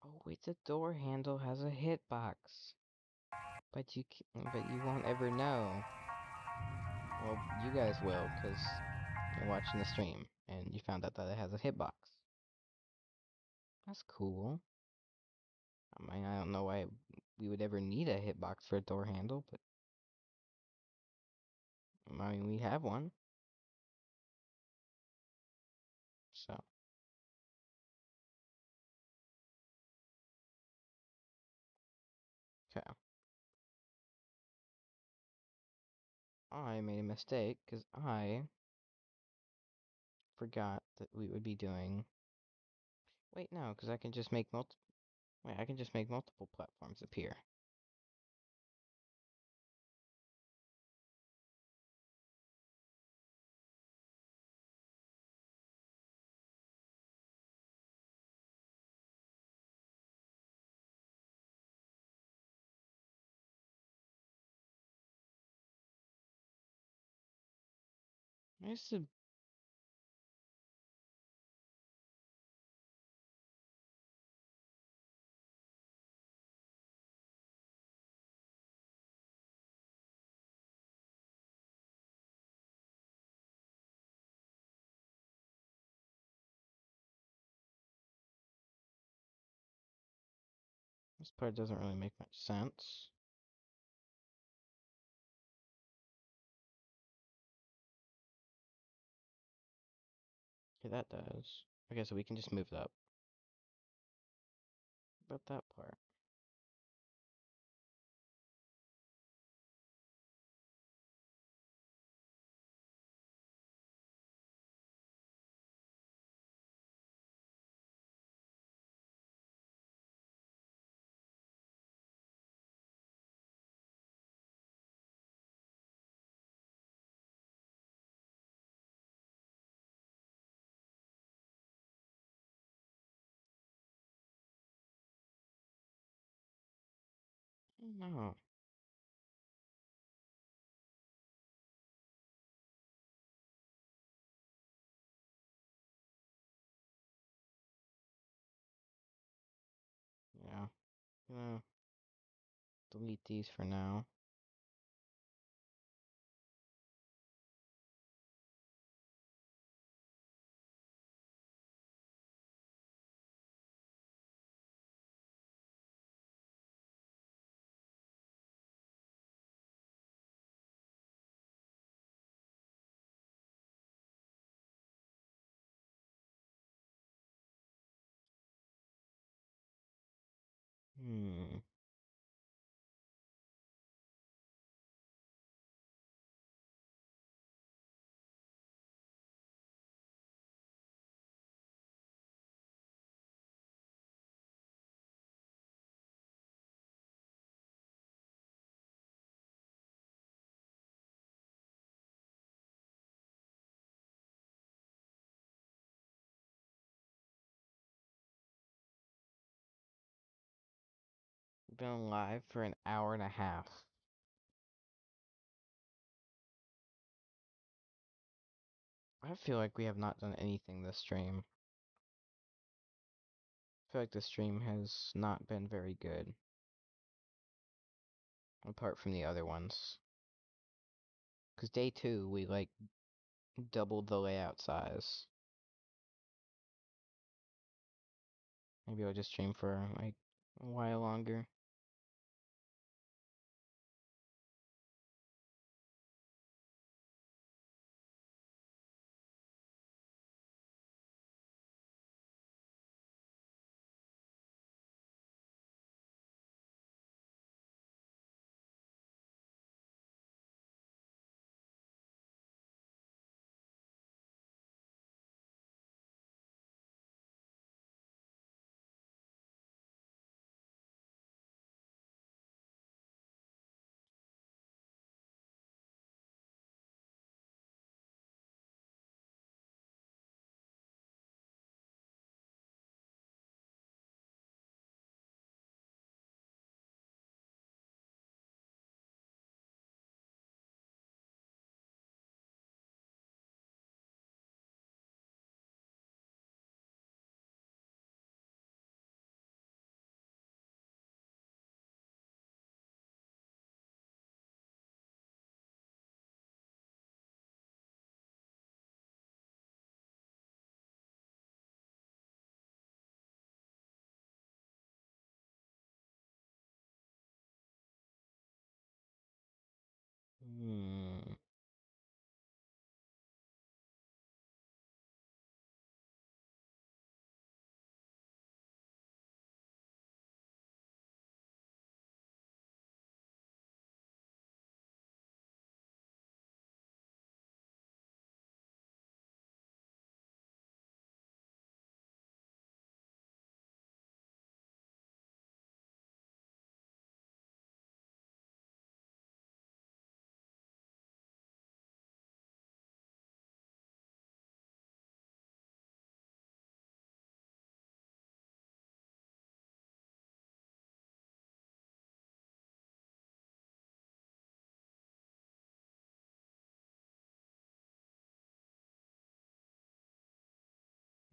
Oh wait, the door handle has a hitbox. But you won't ever know. Well, you guys will, because you're watching the stream, and you found out that it has a hitbox. That's cool. I mean, I don't know why we would ever need a hitbox for a door handle, but... I mean, we have one. So... Okay. I made a mistake, because I forgot that we would be doing... Wait, no, because I can just make multiple... Wait, I can just make multiple platforms appear. I used to... This part doesn't really make much sense. Okay, that does. Okay, so we can just move it up. About that part. No. Yeah. Gonna delete these for now. Hmm. been live for an hour and a half. I feel like we have not done anything this stream. I feel like this stream has not been very good. Apart from the other ones. Because day 2, we, like, doubled the layout size. Maybe I'll just stream for, like, a while longer. Hmm.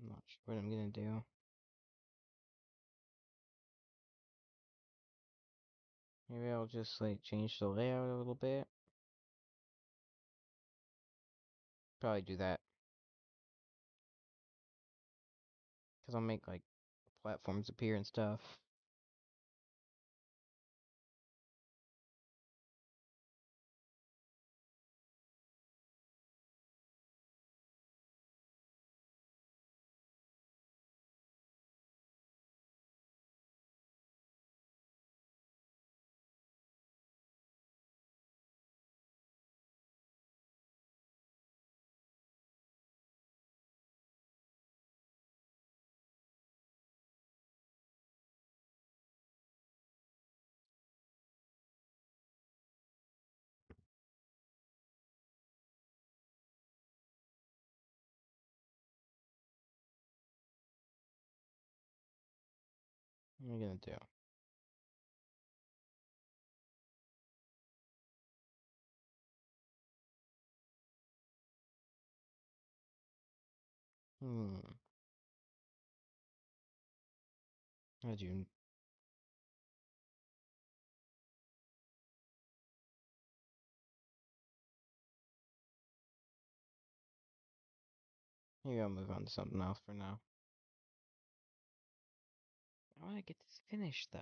I'm not sure what I'm gonna do. Maybe I'll just, like, change the layout a little bit. Probably do that. Because I'll make, like, platforms appear and stuff. What am I gonna do? How'd you... Maybe I'll move on to something else for now. I wanna get this finished, though.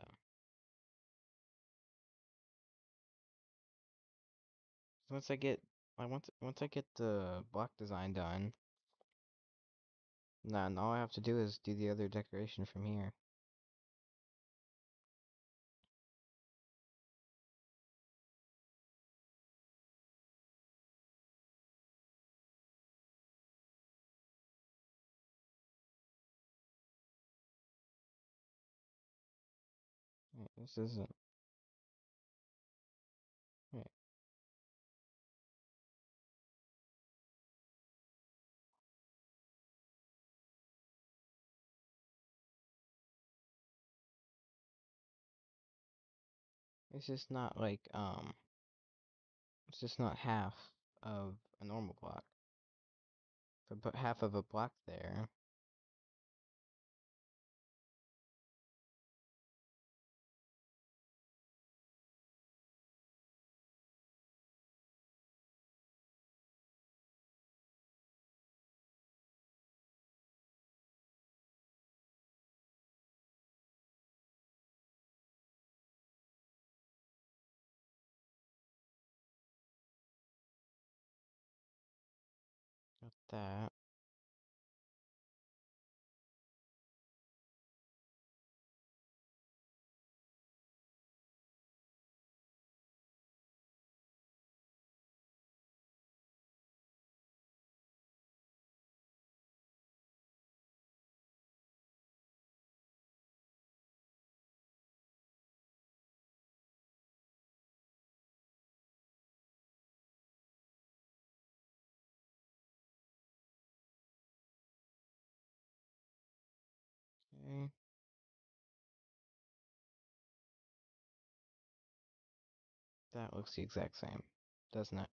So once I get the block design done, then all I have to do is do the other decoration from here. Wait, this isn't... Wait. It's just not like, it's just not half of a normal block. If I put half of a block there, got that. Okay. That looks the exact same, doesn't it?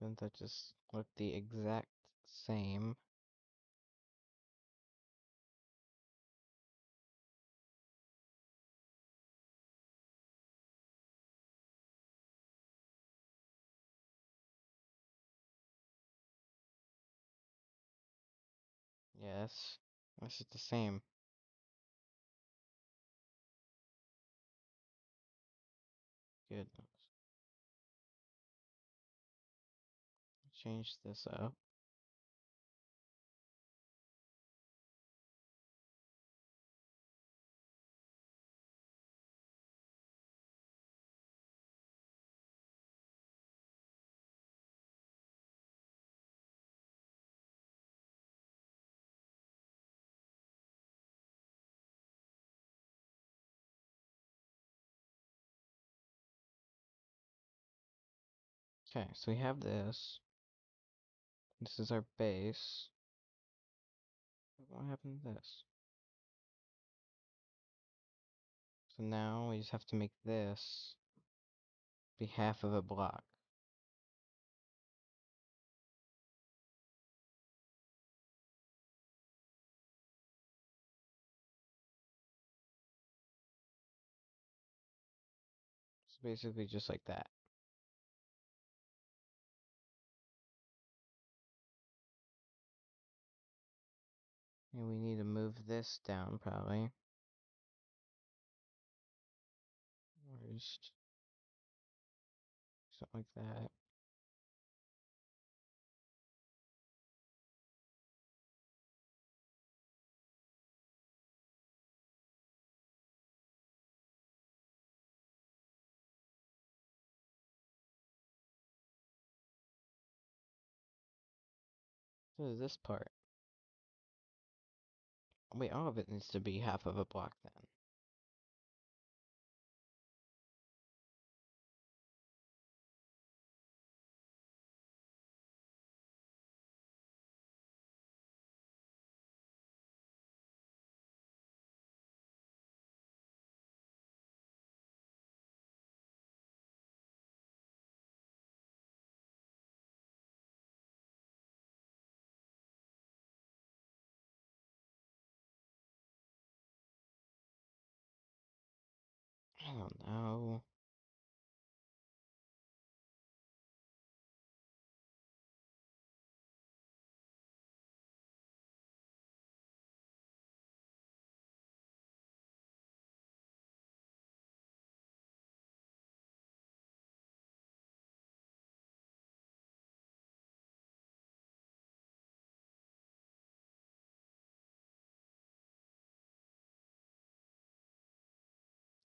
Doesn't that just look the exact same? Yes. This is the same. Goodness. Change this up. Okay, so we have this. This is our base. What happened to this? So now we just have to make this be half of a block. So basically just like that. And we need to move this down probably. Or just something like that. So this part. Wait, all of it needs to be half of a block then. I don't know.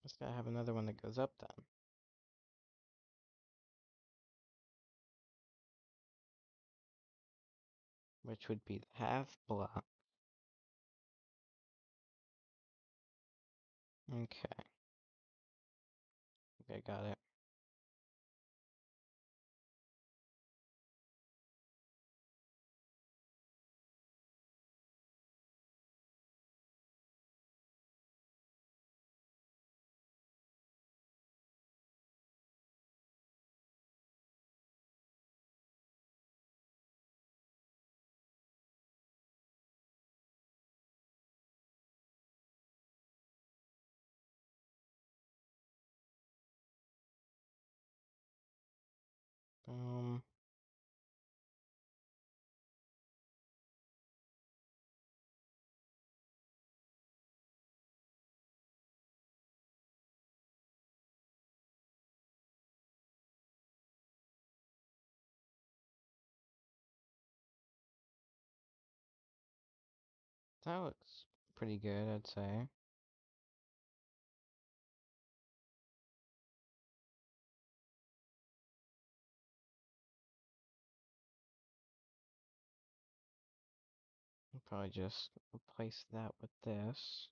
Just gotta have another one that goes up then. Which would be the half block. Okay. Okay, got it. That looks pretty good, I'd say. I'll probably just replace that with this.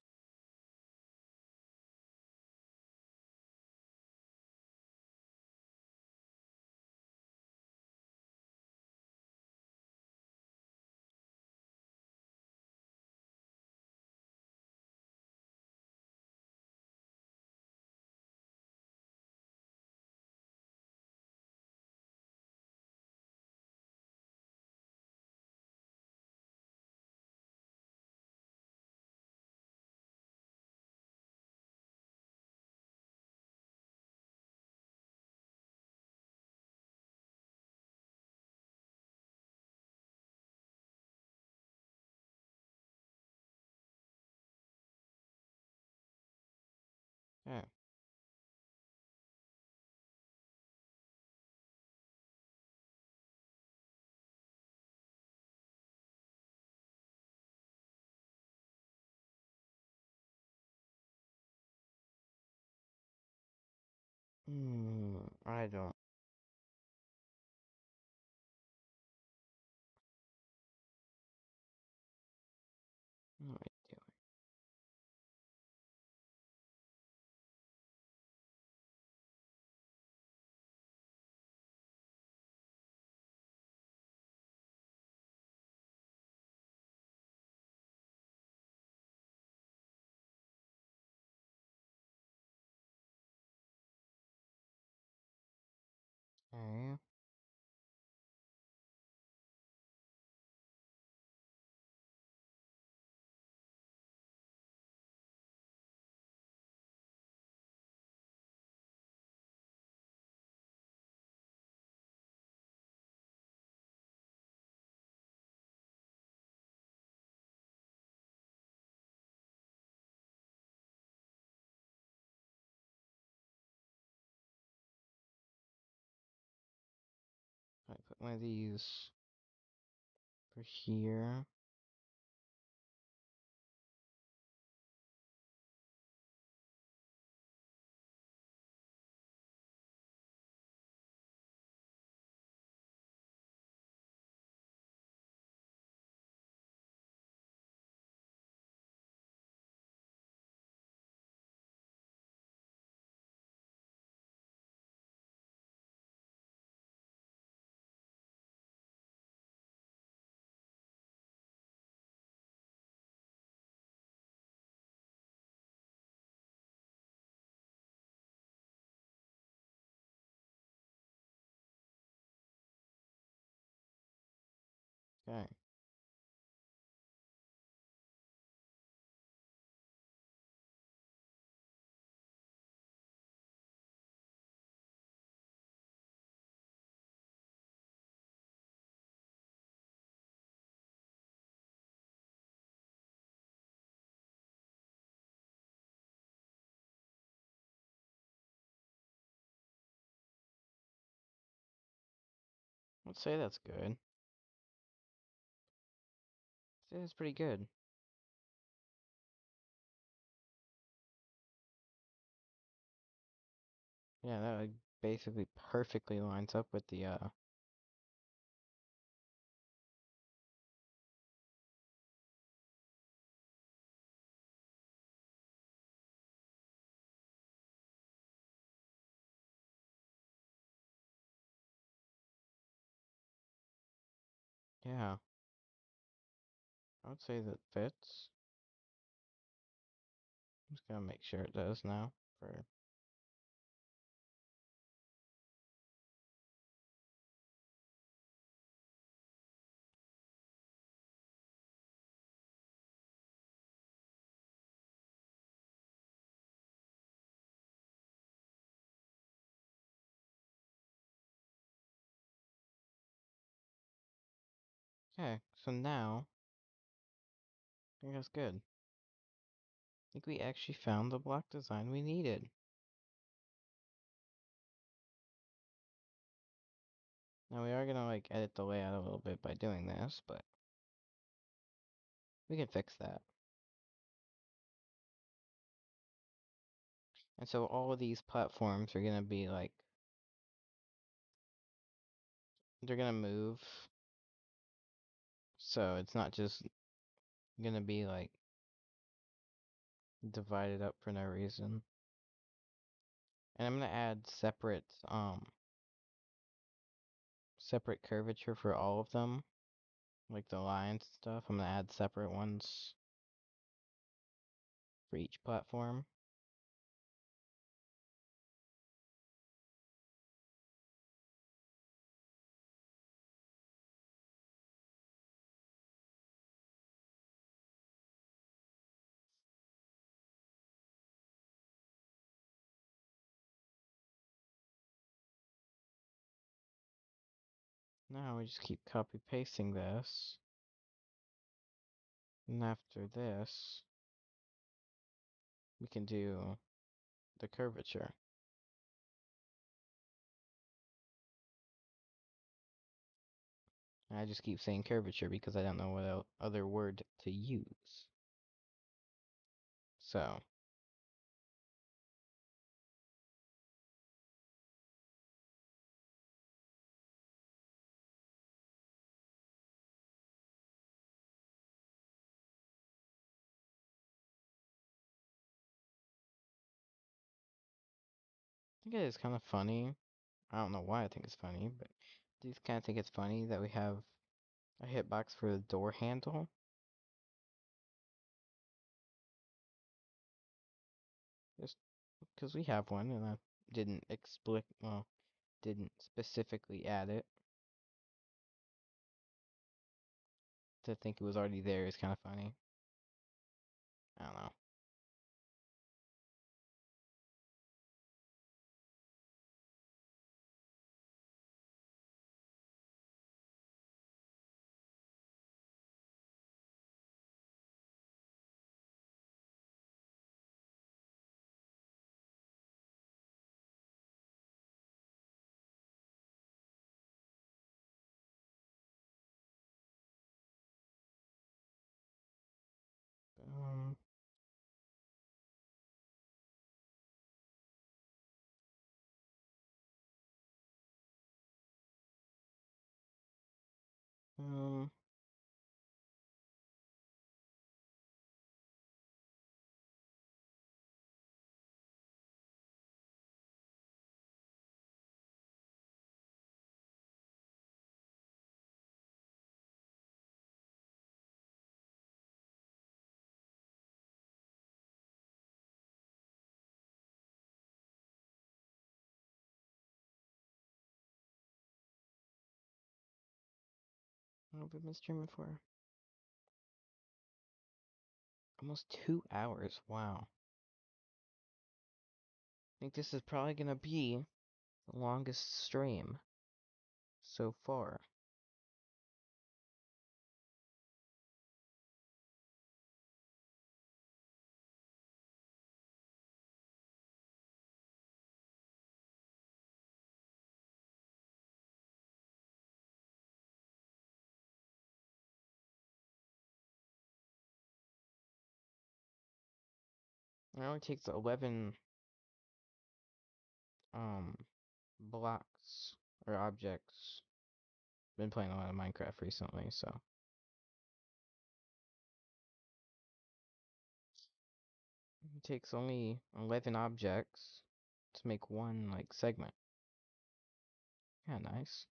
Okay. I don't know what I'm doing. Okay. I put one of these for here. Okay. Let's say that's good. Say that's pretty good. Yeah, that like, basically perfectly lines up with the yeah. I would say that fits. I'm just gonna make sure it does now. For okay, so now I think that's good. I think we actually found the block design we needed. Now we are gonna like edit the layout a little bit by doing this, but We can fix that. And so all of these platforms are gonna be like, they're gonna move. So it's not just gonna be like divided up for no reason. And I'm gonna add separate curvature for all of them. Like the lines and stuff. I'm gonna add separate ones for each platform. Now we just keep copy pasting this. And after this, we can do the curvature. And I just keep saying curvature because I don't know what other word to use. So, I think it is kind of funny. I don't know why I think it's funny, but I just kind of think it's funny that we have a hitbox for the door handle. Just because we have one, and I didn't specifically add it. To think it was already there is kind of funny. I don't know. Um, um, what have we been streaming for? Almost 2 hours. Wow. I think this is probably gonna be the longest stream so far. It only takes 11 blocks or objects. Been playing a lot of Minecraft recently, so it takes only 11 objects to make one like segment. Yeah, nice.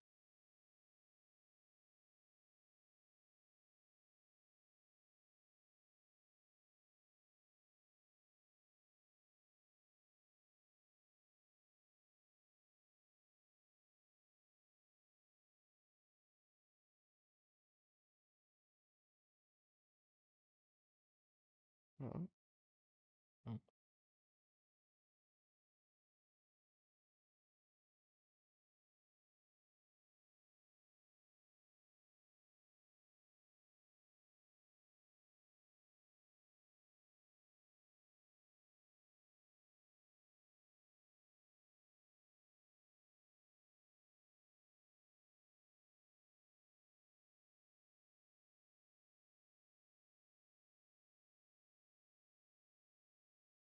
Oh, oh.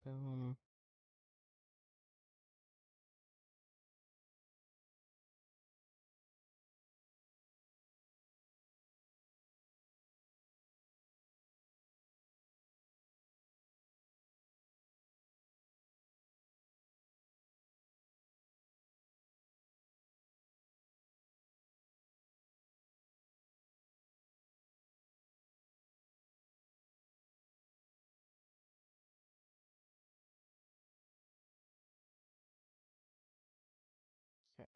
Boom. Okay.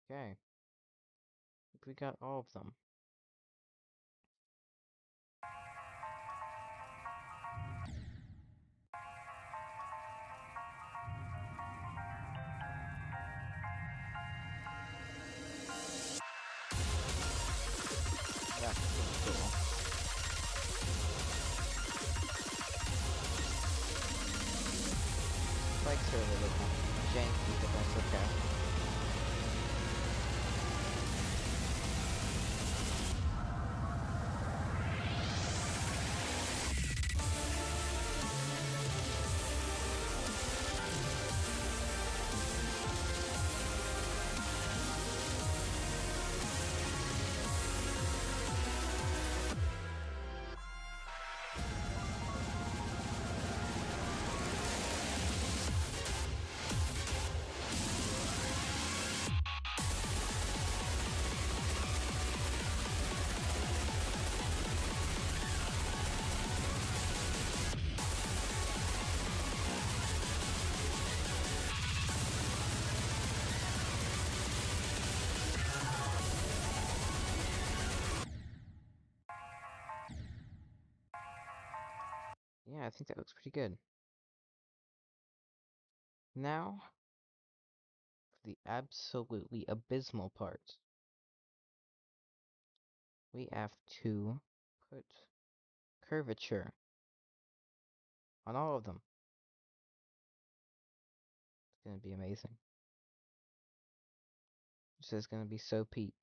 Okay. We got all of them. That's pretty cool. Spikes are a little janky, but that's okay. Yeah, I think that looks pretty good. Now, for the absolutely abysmal part, we have to put curvature on all of them. It's gonna be amazing. This is gonna be so peak.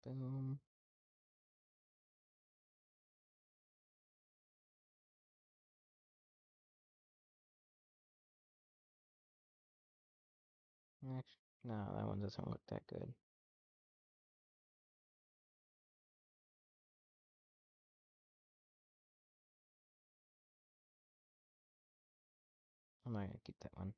Boom. Actually, no, that one doesn't look that good. I'm not gonna keep that one.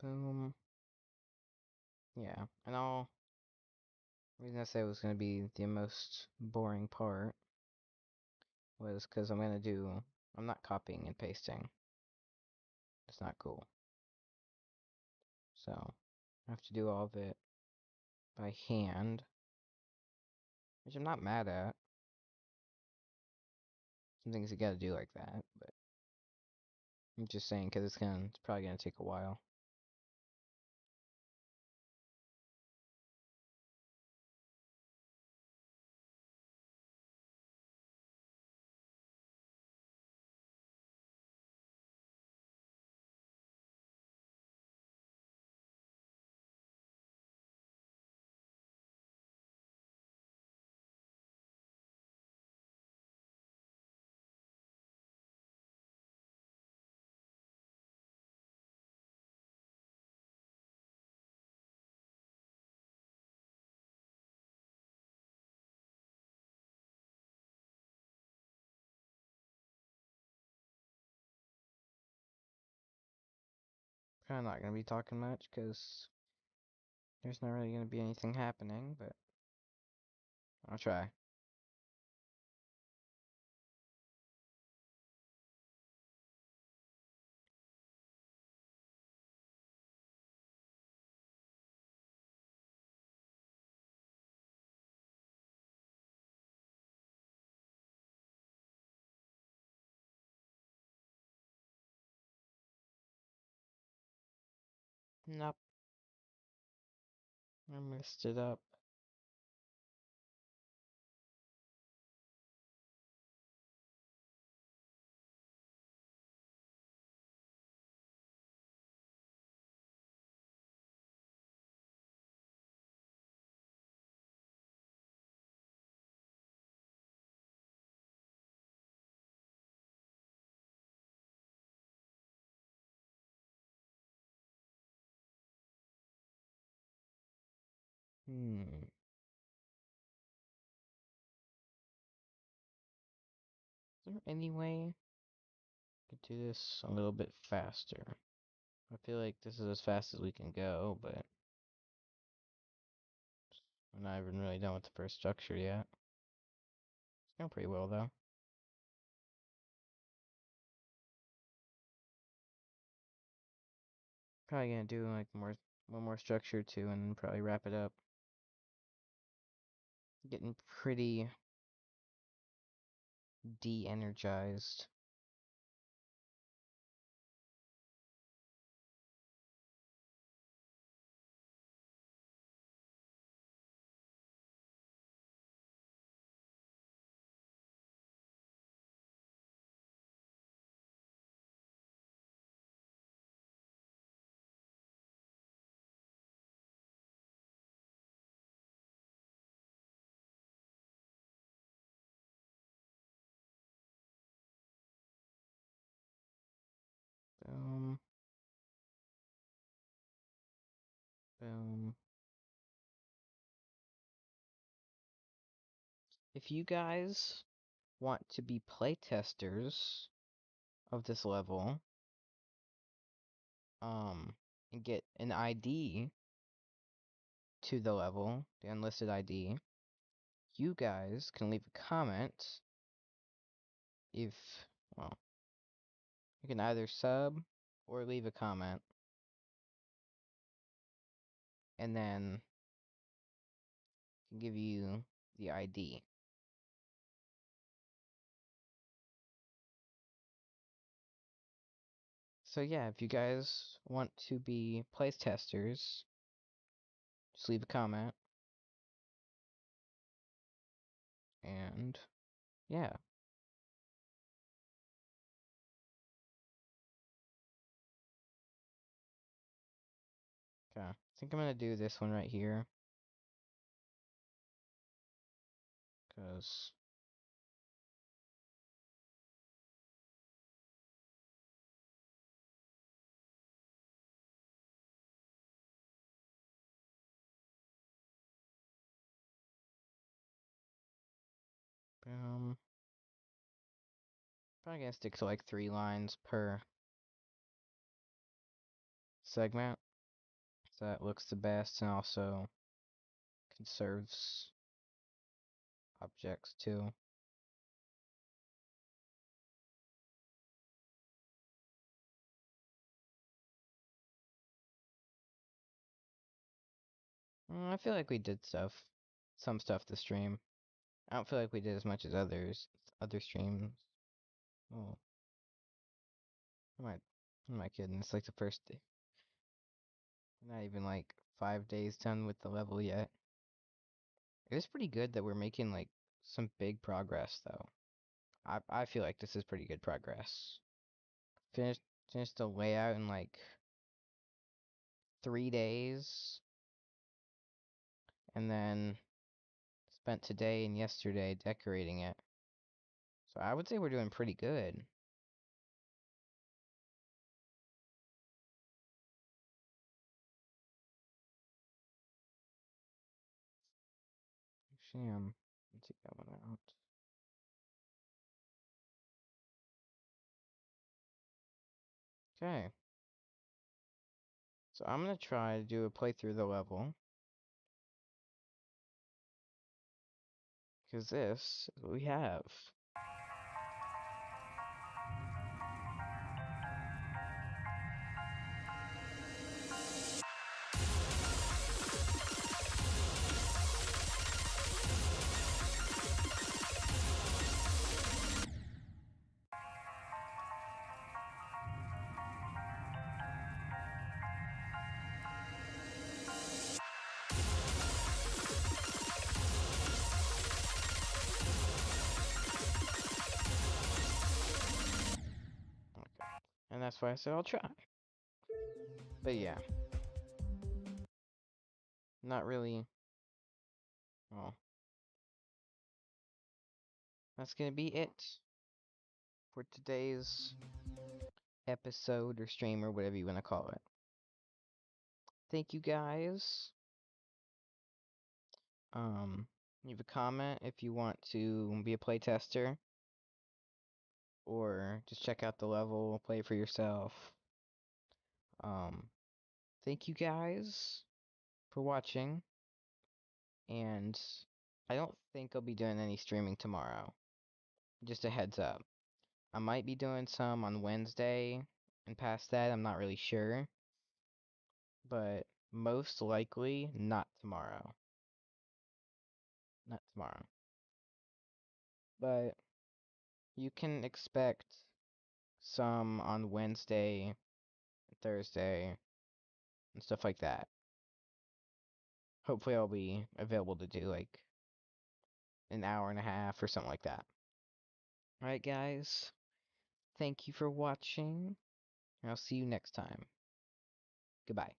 Boom. Yeah, and the reason I said it was gonna be the most boring part was because I'm not copying and pasting. It's not cool. So, I have to do all of it by hand, which I'm not mad at. Some things you gotta do like that, but I'm just saying because it's probably gonna take a while. kind of not going to be talking much because there's not really going to be anything happening, but I'll try. Nope, I messed it up. Is there any way I could do this a little bit faster? I feel like this is as fast as we can go, but we're not even really done with the first structure yet. It's going pretty well, though. Probably gonna do like one more structure or two, and then probably wrap it up. Getting pretty de-energized. Boom. Boom. If you guys want to be playtesters of this level, and get an ID to the level, the unlisted ID, you guys can leave a comment if, well, you can either sub or leave a comment, and then I can give you the ID. So yeah, if you guys want to be playtesters, just leave a comment, and yeah. Okay, I think I'm gonna do this one right here, because boom. Probably gonna stick to like 3 lines per segment, so that looks the best and also conserves objects too. I feel like we did some stuff this stream. I don't feel like we did as much as other streams. Oh, am I kidding? It's like the first day. We're not even like 5 days done with the level yet. It is pretty good that we're making like some big progress though. I feel like this is pretty good progress. Finished finished the layout in like 3 days, and then spent today and yesterday decorating it. So I would say we're doing pretty good. Sham. Let's take that one out. Okay. So I'm going to try to do a playthrough of the level. Because this is what we have. Okay. And that's why I said I'll try. But yeah. Not really. Well. That's gonna be it for today's episode or stream or whatever you want to call it. Thank you guys. Leave a comment if you want to be a playtester. Or just check out the level, play for yourself. Thank you guys for watching. And I don't think I'll be doing any streaming tomorrow. Just a heads up. I might be doing some on Wednesday, and past that, I'm not really sure. But most likely, not tomorrow. Not tomorrow. But you can expect some on Wednesday, Thursday, and stuff like that. Hopefully I'll be available to do like an hour and a half or something like that. Alright guys, thank you for watching, and I'll see you next time. Goodbye.